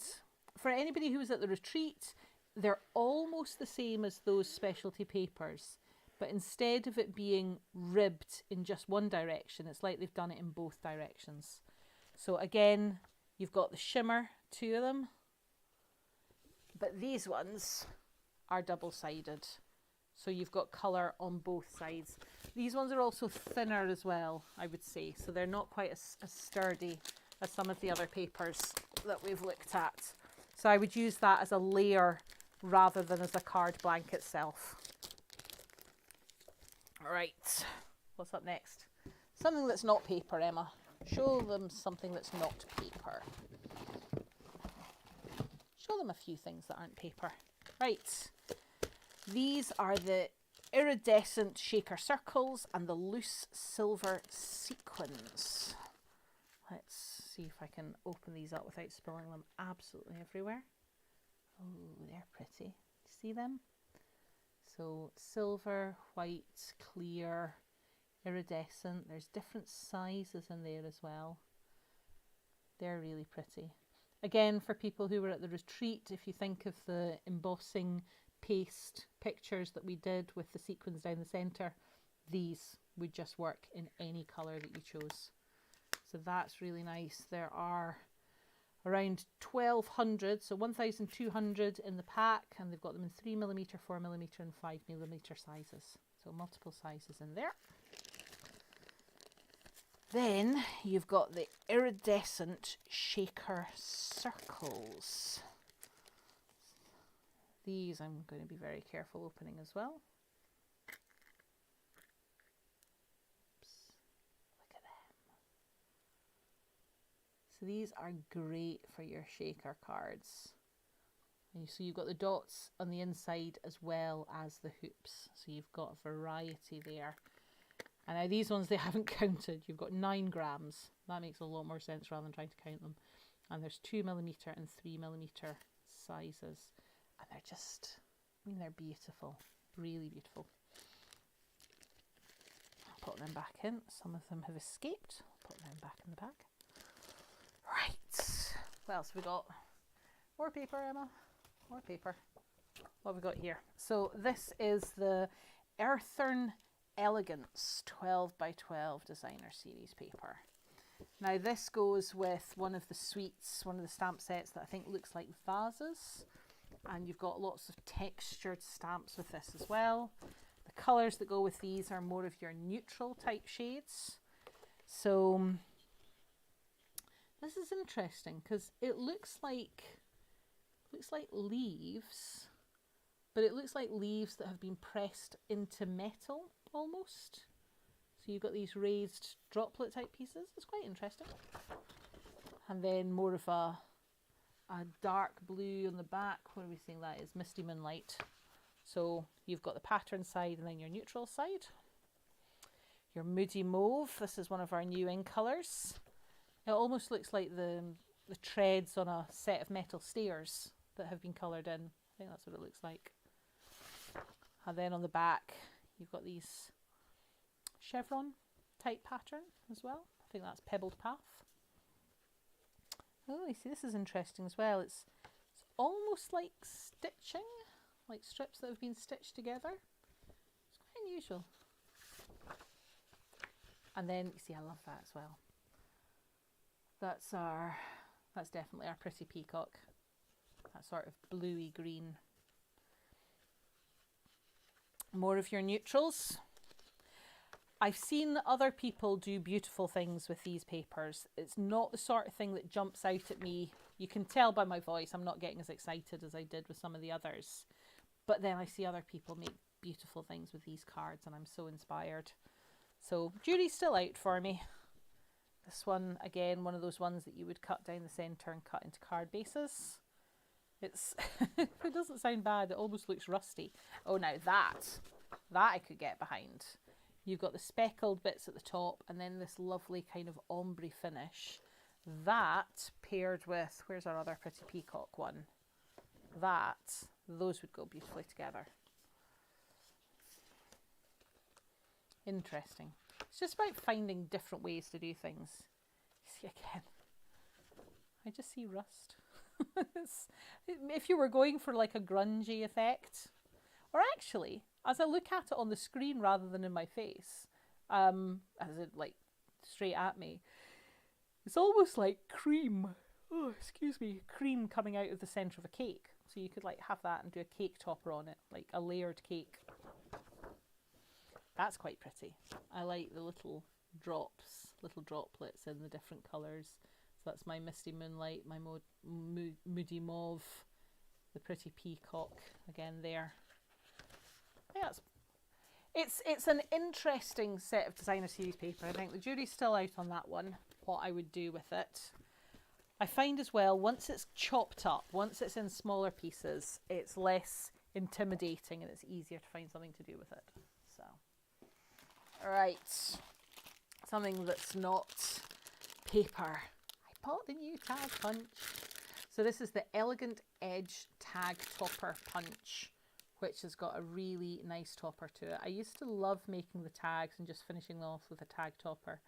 for anybody who was at the retreat, they're almost the same as those specialty papers, but instead of it being ribbed in just one direction, it's like they've done it in both directions. So again, you've got the shimmer, 2 of them, but these ones are double-sided. So you've got colour on both sides. These ones are also thinner as well, I would say. So they're not quite as sturdy as some of the other papers that we've looked at. So I would use that as a layer rather than as a card blank itself. All right, what's up next? Something that's not paper, Emma. Show them something that's not paper. Show them a few things that aren't paper. Right, these are the iridescent shaker circles and the loose silver sequins. Let's see if I can open these up without spilling them absolutely everywhere. Oh, they're pretty. See them? So silver, white, clear, iridescent. There's different sizes in there as well. They're really pretty. Again, for people who were at the retreat, if you think of the embossing paste pictures that we did with the sequins down the centre, these would just work in any colour that you chose. So that's really nice. There are around 1200, so 1200 in the pack, and they've got them in 3mm, 4mm and 5mm sizes, so multiple sizes in there. Then you've got the iridescent shaker circles. These I'm going to be very careful opening as well. Oops. Look at them. So these are great for your shaker cards. And so you've got the dots on the inside as well as the hoops. So you've got a variety there. And now these ones they haven't counted. You've got 9 grams. That makes a lot more sense rather than trying to count them. And there's 2mm and 3mm sizes. And they're just, I mean, they're beautiful. Really beautiful. I'll put them back in. Some of them have escaped. I'll put them back in the bag. Right. What else have we got? More paper, Emma. More paper. What have we got here? So this is the Earthern Elegance 12 by 12 designer series paper. Now this goes with one of the suites, one of the stamp sets that I think looks like vases, and you've got lots of textured stamps with this as well. The colours that go with these are more of your neutral type shades. So this is interesting because it looks like leaves, but it looks like leaves that have been pressed into metal almost. So you've got these raised droplet type pieces. It's quite interesting. And then more of a dark blue on the back. What are we saying that is? Misty Moonlight. So you've got the pattern side and then your neutral side. Your Moody Mauve. This is one of our new in colours. It almost looks like the treads on a set of metal stairs that have been coloured in. I think that's what it looks like. And then on the back you've got these chevron type pattern as well. I think that's Pebbled Path. Oh, you see, this is interesting as well. It's almost like stitching, like strips that have been stitched together. It's quite unusual. And then you see, I love that as well. That's definitely our Pretty Peacock. That sort of bluey green. More of your neutrals. I've seen other people do beautiful things with these papers. It's not the sort of thing that jumps out at me. You can tell by my voice I'm not getting as excited as I did with some of the others. But then I see other people make beautiful things with these cards and I'm so inspired. So jury's still out for me. This one, again, one of those ones that you would cut down the centre and cut into card bases. It's it doesn't sound bad. It almost looks rusty. Oh, now that I could get behind. You've got the speckled bits at the top and then this lovely kind of ombre finish. That paired with, where's our other Pretty Peacock one? Those would go beautifully together. Interesting. It's just about finding different ways to do things. See, again, I just see rust. If you were going for like a grungy effect, or actually, as I look at it on the screen rather than in my face, as it like straight at me, it's almost like cream. Oh, excuse me, cream coming out of the centre of a cake. So you could like have that and do a cake topper on it, like a layered cake. That's quite pretty. I like the little drops, little droplets in the different colours. So that's my Misty Moonlight, my Moody Mauve, the Pretty Peacock again there. Yeah, it's an interesting set of designer series paper. I think the jury's still out on that one, what I would do with it. I find as well, once it's chopped up, once it's in smaller pieces, it's less intimidating and it's easier to find something to do with it. So, all right, something that's not paper. I bought the new tag punch. So this is the Elegant Edge Tag Topper Punch, which has got a really nice topper to it. I used to love making the tags and just finishing them off with a tag topper.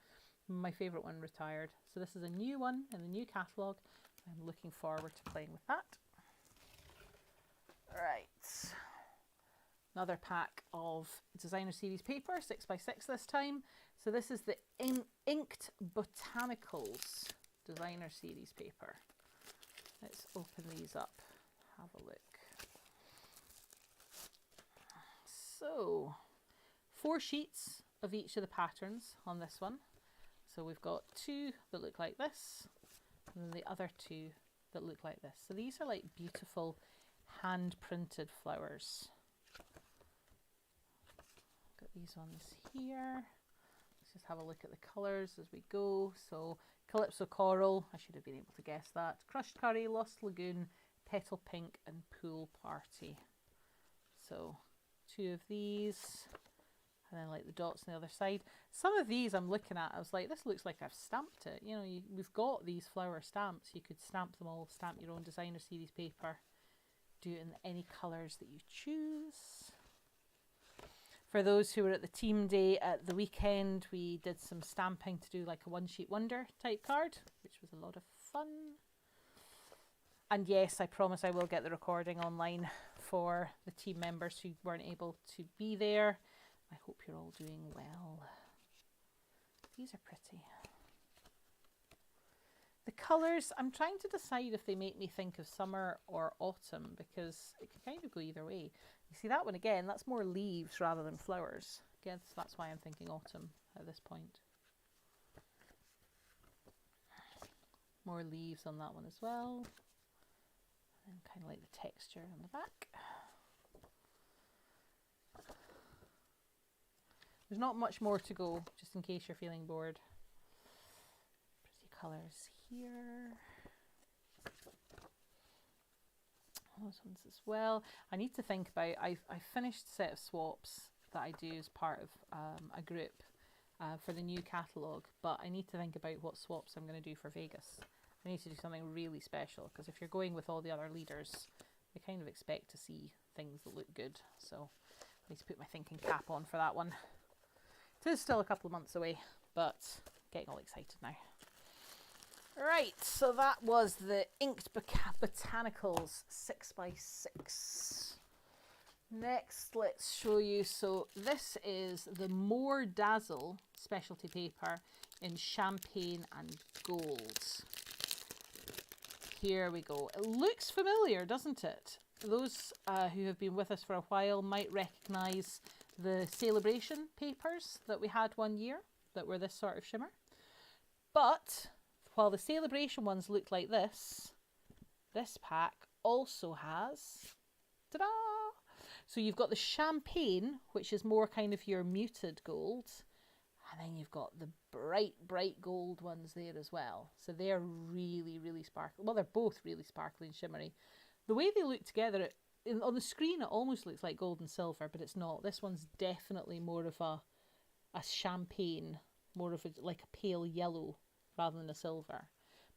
My favourite one retired. So this is a new one in the new catalogue. I'm looking forward to playing with that. Right. Another pack of designer series paper, 6x6 this time. So this is the Inked Botanicals designer series paper. Let's open these up, have a look. So 4 sheets of each of the patterns on this one. So we've got 2 that look like this, and then the other 2 that look like this. So these are like beautiful hand printed flowers. Got these ones here. Let's just have a look at the colours as we go. So Calypso Coral, I should have been able to guess that. Crushed Curry, Lost Lagoon, Petal Pink and Pool Party. So 2 of these, and then like the dots on the other side. Some of these I'm looking at, I was like, this looks like I've stamped it. You know, we've got these flower stamps. You could stamp them all, stamp your own designer series paper. Do it in any colours that you choose. For those who were at the team day at the weekend, we did some stamping to do like a one sheet wonder type card, which was a lot of fun. And yes, I promise I will get the recording online for the team members who weren't able to be there. I hope you're all doing well. These are pretty. The colours, I'm trying to decide if they make me think of summer or autumn, because it can kind of go either way. You see that one again, that's more leaves rather than flowers. I guess that's why I'm thinking autumn at this point. More leaves on that one as well. And kind of like the texture on the back. There's not much more to go, just in case you're feeling bored. Pretty colours here. Those ones as well. I need to think about, I finished a set of swaps that I do as part of a group for the new catalogue, but I need to think about what swaps I'm going to do for Vegas. I need to do something really special, because if you're going with all the other leaders, they kind of expect to see things that look good. So I need to put my thinking cap on for that one. It is still a couple of months away, but getting all excited now. Right, so that was the Inked Botanicals 6x6. Next, let's show you, so this is the More Dazzle specialty paper in champagne and gold. Here we go. It looks familiar, doesn't it? Those who have been with us for a while might recognise the Celebration papers that we had one year that were this sort of shimmer. But while the Celebration ones look like this pack also has, ta-da! So you've got the champagne, which is more kind of your muted gold, and then you've got the bright, bright gold ones there as well. So they're really, really sparkly. Well, they're both really sparkly and shimmery. The way they look together, on the screen, it almost looks like gold and silver, but it's not. This one's definitely more of a champagne, more of like a pale yellow rather than a silver.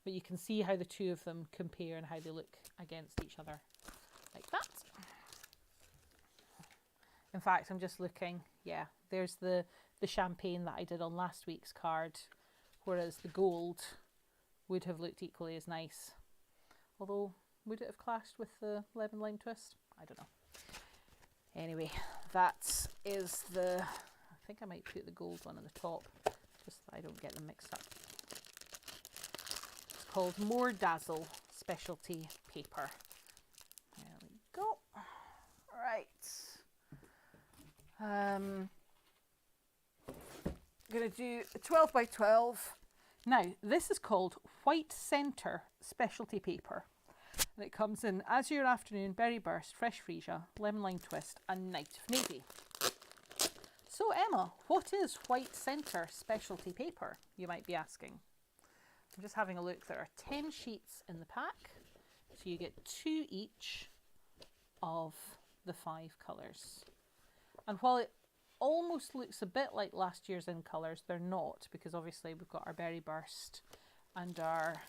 But you can see how the two of them compare and how they look against each other, like that. In fact, I'm just looking, yeah, there's the champagne that I did on last week's card, whereas the gold would have looked equally as nice. Although, would it have clashed with the lemon lime twist? I don't know. Anyway, that is the, I think I might put the gold one on the top, just so I don't get them mixed up. It's called More Dazzle Specialty Paper. There we go. Right. I'm going to do a 12 by 12. Now, this is called White Centre Specialty Paper. And it comes in Azure Afternoon, Berry Burst, Fresh Freesia, Lemon Lime Twist and Night of Navy. So Emma, what is White Centre Specialty Paper, you might be asking? I'm just having a look. There are 10 sheets in the pack. So you get 2 each of the 5 colours. And while it almost looks a bit like last year's in colours, they're not, because obviously we've got our Berry Burst and our,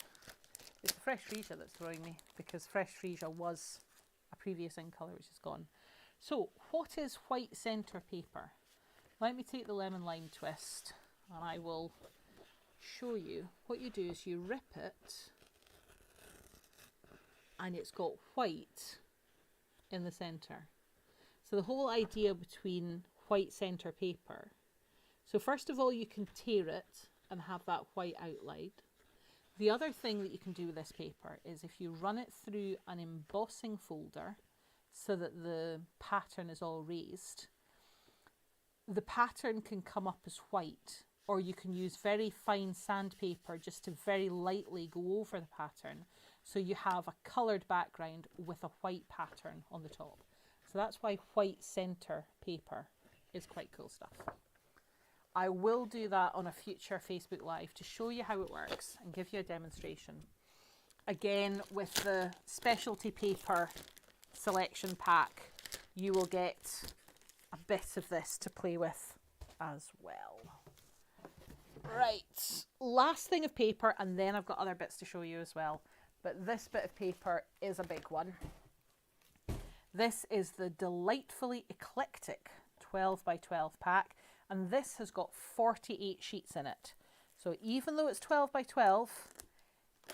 it's the Fresh Freesia that's throwing me, because Fresh Freesia was a previous in colour which is gone. So what is White Centre paper? Let me take the Lemon Lime Twist and I will show you. What you do is you rip it and it's got white in the centre. So the whole idea between White Centre paper, so first of all you can tear it and have that white outline. The other thing that you can do with this paper is if you run it through an embossing folder so that the pattern is all raised, the pattern can come up as white, or you can use very fine sandpaper just to very lightly go over the pattern so you have a coloured background with a white pattern on the top. So that's why white centre paper is quite cool stuff. I will do that on a future Facebook Live to show you how it works and give you a demonstration. Again, with the specialty paper selection pack, you will get a bit of this to play with as well. Right, last thing of paper, and then I've got other bits to show you as well. But this bit of paper is a big one. This is the delightfully eclectic 12 by 12 pack. And this has got 48 sheets in it. So even though it's 12 by 12,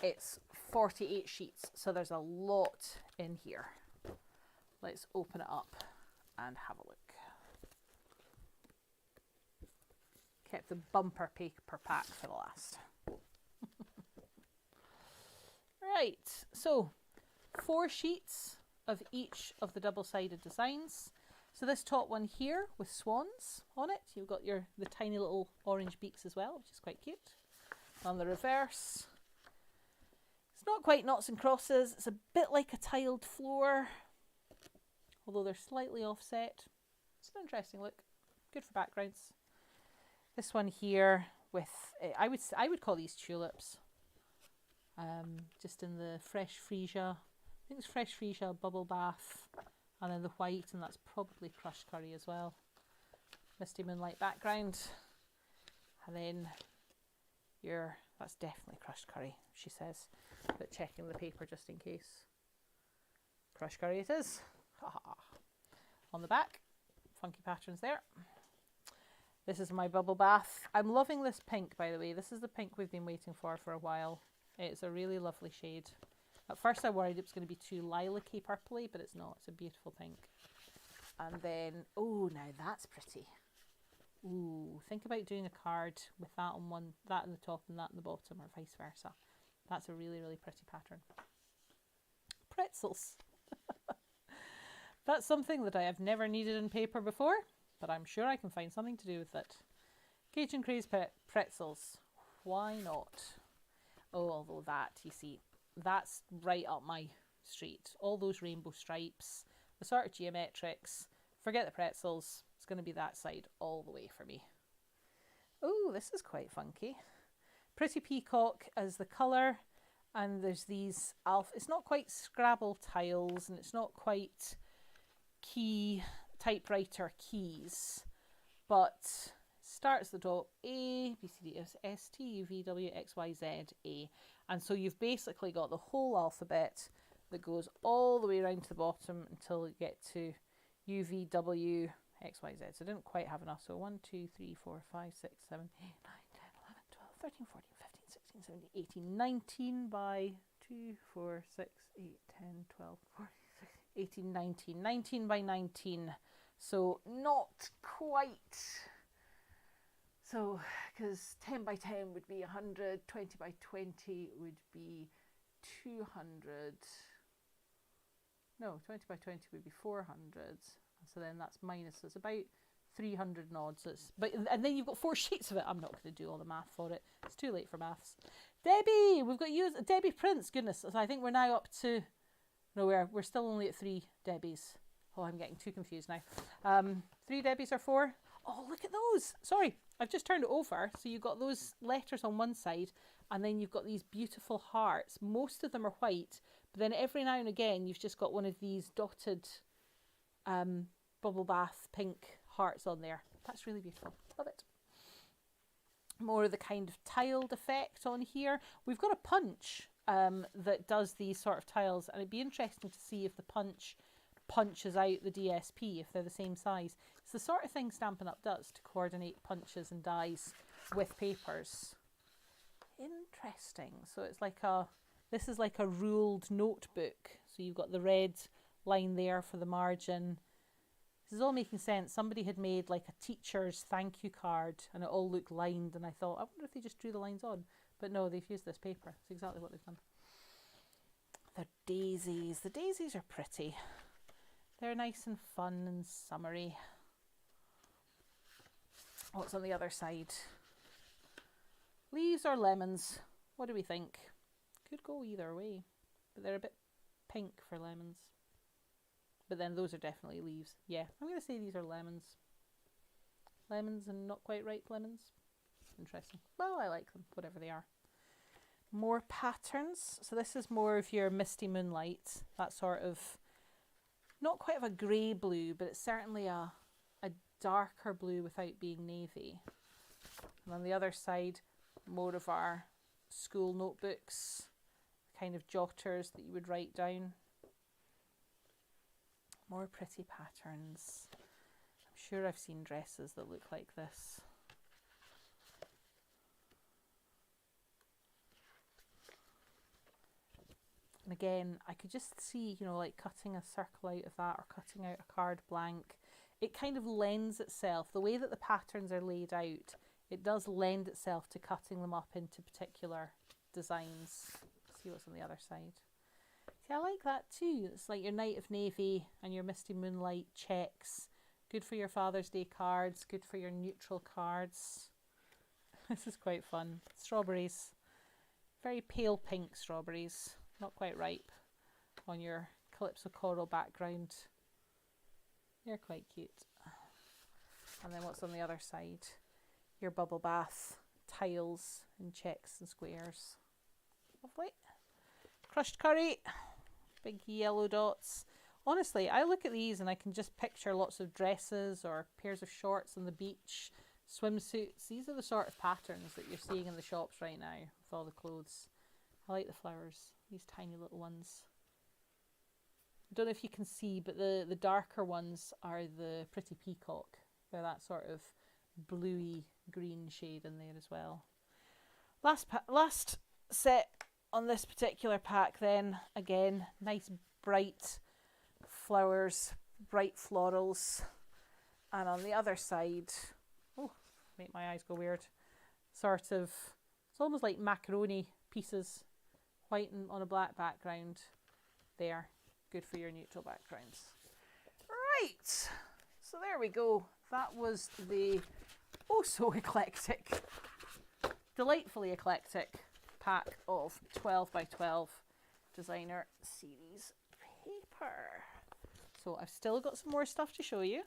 it's 48 sheets. So there's a lot in here. Let's open it up and have a look. Kept the bumper paper pack for the last. Right, so 4 sheets of each of the double-sided designs. So this top one here with swans on it, you've got the tiny little orange beaks as well, which is quite cute. On the reverse, it's not quite noughts and crosses, it's a bit like a tiled floor, although they're slightly offset. It's an interesting look, good for backgrounds. This one here with, I would call these tulips, just in the fresh freesia. I think it's fresh freesia bubble bath. And then the white, and that's probably crushed curry as well. Misty moonlight background. And then that's definitely crushed curry, she says. But checking the paper just in case. Crushed curry it is. On the back, funky patterns there. This is my bubble bath. I'm loving this pink, by the way. This is the pink we've been waiting for a while. It's a really lovely shade. At first I worried it was going to be too lilac-y purpley, but it's not. It's a beautiful pink. And then, oh, now that's pretty. Ooh, think about doing a card with that on one, that in the top and that in the bottom, or vice versa. That's a really, really pretty pattern. Pretzels. That's something that I have never needed in paper before, but I'm sure I can find something to do with it. Cajun Craze pretzels. Why not? Oh, although that, you see, that's right up my street. All those rainbow stripes, the sort of geometrics. Forget the pretzels. It's going to be that side all the way for me. Oh, this is quite funky. Pretty Peacock as the colour. And there's these it's not quite Scrabble tiles, and it's not quite typewriter keys. But starts the top A, B, C, D, S, T, U, V, W, X, Y, Z, A. And so you've basically got the whole alphabet that goes all the way around to the bottom until you get to U, V, W, X, Y, Z. So I didn't quite have enough. So 1, 2, 3, 4, 5, 6, 7, 8, 9, 10, 11, 12, 13, 14, 15, 16, 17, 18, 19 by 2, 4, 6, 8, 10, 12, 14, 18, 19. 19 by 19. So not quite. So, because 10 by 10 would be 100, 20 by 20 would be 200. No, 20 by 20 would be 400. So then that's minus, so it's about 300 and odd. So and then you've got 4 sheets of it. I'm not going to do all the math for it. It's too late for maths. Debbie, we've got you, Debbie Prince. Goodness, so I think we're now up to, no, we're still only at 3 Debbies. Oh, I'm getting too confused now. 3 Debbies or 4? Oh, look at those. Sorry, I've just turned it over. So you've got those letters on one side, and then you've got these beautiful hearts. Most of them are white, but then every now and again, you've just got one of these dotted bubble bath pink hearts on there. That's really beautiful. Love it. More of the kind of tiled effect on here. We've got a punch that does these sort of tiles, and it'd be interesting to see if the punch punches out the DSP, if they're the same size. It's the sort of thing Stampin' Up does to coordinate punches and dies with papers. Interesting. So it's like this is like a ruled notebook. So you've got the red line there for the margin. This is all making sense. Somebody had made like a teacher's thank you card and it all looked lined, and I thought, I wonder if they just drew the lines on. But no, they've used this paper. It's exactly what they've done. They're daisies. The daisies are pretty. They're nice and fun and summery. What's on the other side? Leaves or lemons? What do we think? Could go either way, but they're a bit pink for lemons. But then those are definitely leaves. Yeah, I'm going to say these are lemons. Lemons and not quite ripe lemons. Interesting. Well, I like them, whatever they are. More patterns. So this is more of your misty moonlight. That sort of, not quite of a grey blue, but it's certainly a darker blue without being navy. And on the other side, more of our school notebooks, kind of jotters that you would write down. More pretty patterns. I'm sure I've seen dresses that look like this. And again, I could just see, you know, like cutting a circle out of that or cutting out a card blank. It kind of lends itself, the way that the patterns are laid out, it does lend itself to cutting them up into particular designs. Let's see what's on the other side. See, I like that too. It's like your Night of Navy and your Misty Moonlight checks. Good for your Father's Day cards, good for your neutral cards. This is quite fun. Strawberries. Very pale pink strawberries. Not quite ripe on your Calypso coral background. They're quite cute. And then what's on the other side? Your bubble bath tiles and checks and squares. Lovely. Crushed curry. Big yellow dots. Honestly, I look at these and I can just picture lots of dresses or pairs of shorts on the beach, swimsuits. These are the sort of patterns that you're seeing in the shops right now with all the clothes. I like the flowers, these tiny little ones. I don't know if you can see, but the darker ones are the Pretty Peacock. They're that sort of bluey green shade in there as well. Last set on this particular pack then, again, nice bright flowers, bright florals. And on the other side, oh, make my eyes go weird, sort of, it's almost like macaroni pieces, white and on a black background. There, good for your neutral backgrounds. Right, so there we go. That was the oh so eclectic, delightfully eclectic pack of 12 by 12 designer series paper. So I've still got some more stuff to show you.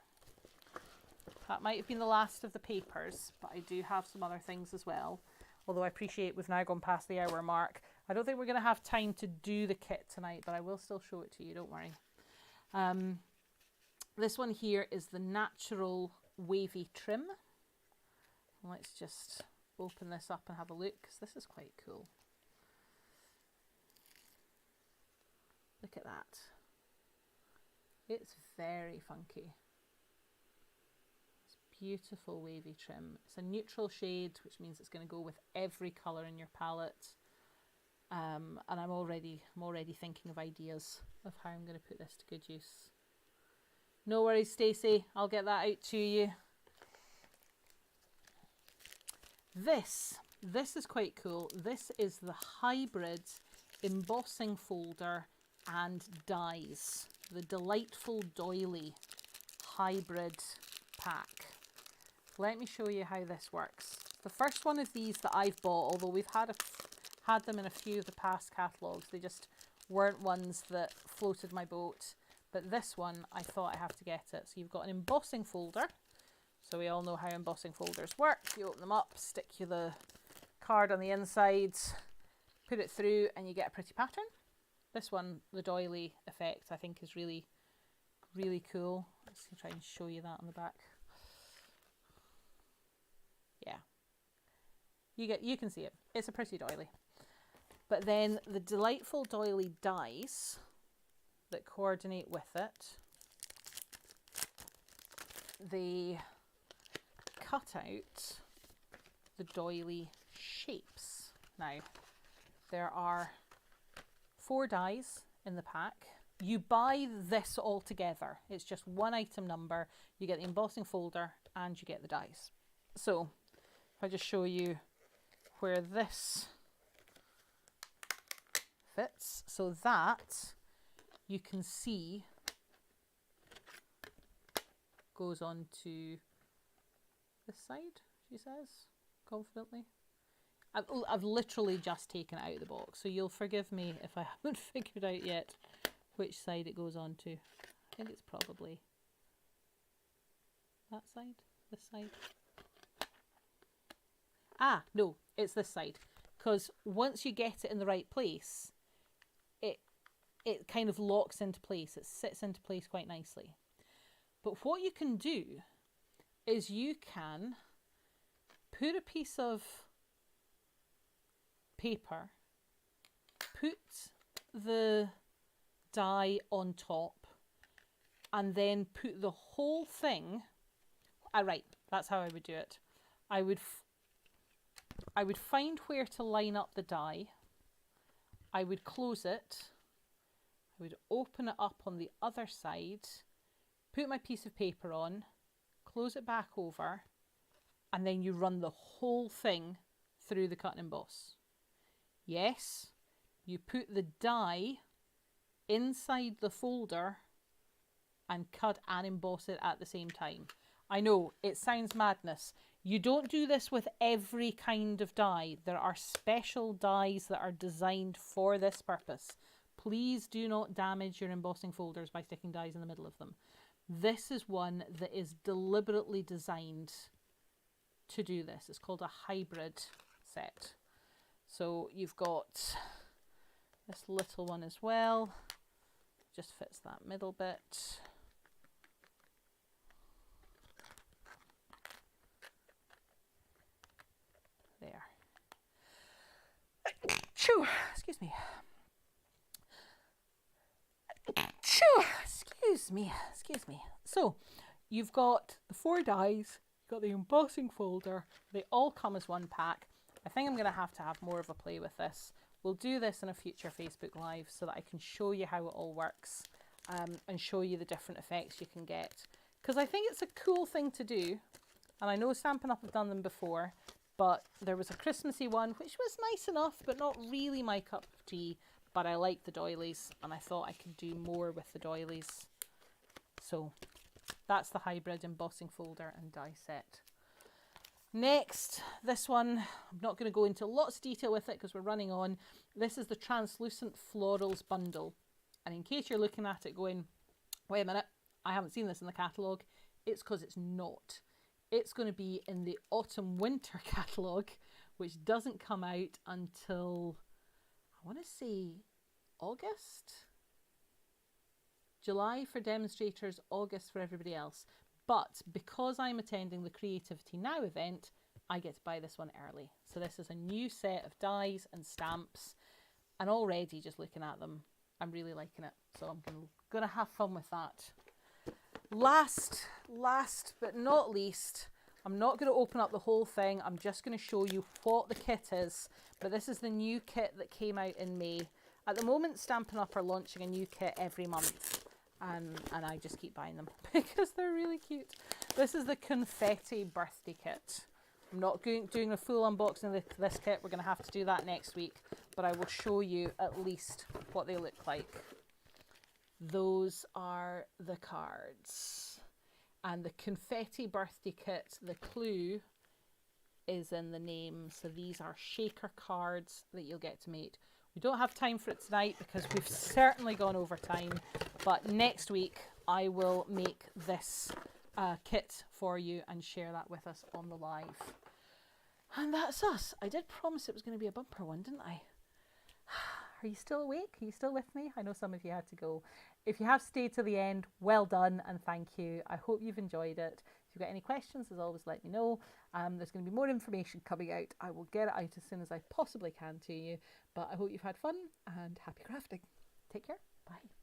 That might have been the last of the papers, but I do have some other things as well. Although I appreciate we've now gone past the hour mark. I don't think we're going to have time to do the kit tonight, but I will still show it to you, don't worry. This one here is the natural wavy trim. Let's just open this up and have a look, because this is quite cool. Look at that. It's very funky. It's beautiful wavy trim. It's a neutral shade, which means it's going to go with every colour in your palette. And I'm already thinking of ideas of how I'm going to put this to good use. No worries, Stacey. I'll get that out to you. This is quite cool. This is the hybrid embossing folder and dies. The delightful doily hybrid pack. Let me show you how this works. The first one of these that I've bought, although we've had them in a few of the past catalogues, they just weren't ones that floated my boat. But this one, I thought I have to get it. So you've got an embossing folder. So we all know how embossing folders work. You open them up, stick you the card on the inside, put it through, and you get a pretty pattern. This one, the doily effect, I think is really, really cool. Let's try and show you that on the back. Yeah. You can see it. It's a pretty doily. But then the delightful doily dies that coordinate with it, they cut out the doily shapes. Now, there are 4 dies in the pack. You buy this all together. It's just one item number. You get the embossing folder and you get the dies. So, if I just show you where this fits. So that you can see goes on to this side, she says confidently. I've literally just taken it out of the box, so you'll forgive me if I haven't figured out yet which side it goes on to. I think it's probably that side, this side. Ah, no, it's this side. Because once you get it in the right place, it kind of locks into place. It sits into place quite nicely. But what you can do is you can put a piece of paper, put the die on top, and then put the whole thing. Right, that's how I would do it. I would find where to line up the die. I would close it. I would open it up on the other side, put my piece of paper on, close it back over, and then you run the whole thing through the cut and emboss. Yes, you put the die inside the folder and cut and emboss it at the same time. I know, it sounds madness. You don't do this with every kind of die. There are special dies that are designed for this purpose. Please do not damage your embossing folders by sticking dies in the middle of them. This is one that is deliberately designed to do this. It's called a hybrid set. So you've got this little one as well. Just fits that middle bit. There. Choo, excuse me. Choo, excuse me. So you've got the 4 dies, you've got the embossing folder. They all come as one pack. I think I'm going to have more of a play with this. We'll do this in a future Facebook Live so that I can show you how it all works and show you the different effects you can get. Because I think it's a cool thing to do. And I know Stampin' Up! Have done them before, but there was a Christmassy one which was nice enough, but not really my cup of tea. But I like the doilies, and I thought I could do more with the doilies. So that's the hybrid embossing folder and die set. Next, this one, I'm not going to go into lots of detail with it because we're running on. This is the Translucent Florals bundle. And in case you're looking at it going, wait a minute, I haven't seen this in the catalogue, it's because it's not. It's going to be in the autumn-winter catalogue, which doesn't come out until, I want to say, August? July for demonstrators, August for everybody else. But because I'm attending the Creativity Now event, I get to buy this one early. So this is a new set of dies and stamps. And already just looking at them, I'm really liking it. So I'm going to have fun with that. Last but not least, I'm not going to open up the whole thing. I'm just going to show you what the kit is. But this is the new kit that came out in May. At the moment, Stampin' Up! Are launching a new kit every month. And I just keep buying them because they're really cute. This is the Confetti Birthday Kit. I'm not doing a full unboxing of this kit. We're going to have to do that next week. But I will show you at least what they look like. Those are the cards. And the Confetti Birthday Kit, the clue is in the name. So these are shaker cards that you'll get to make. We don't have time for it tonight because we've certainly gone over time. But next week, I will make this kit for you and share that with us on the live. And that's us. I did promise it was going to be a bumper one, didn't I? Are you still awake? Are you still with me? I know some of you had to go. If you have stayed to the end, well done and thank you. I hope you've enjoyed it. If you've got any questions, as always, let me know. There's going to be more information coming out. I will get it out as soon as I possibly can to you. But I hope you've had fun and happy crafting. Take care. Bye.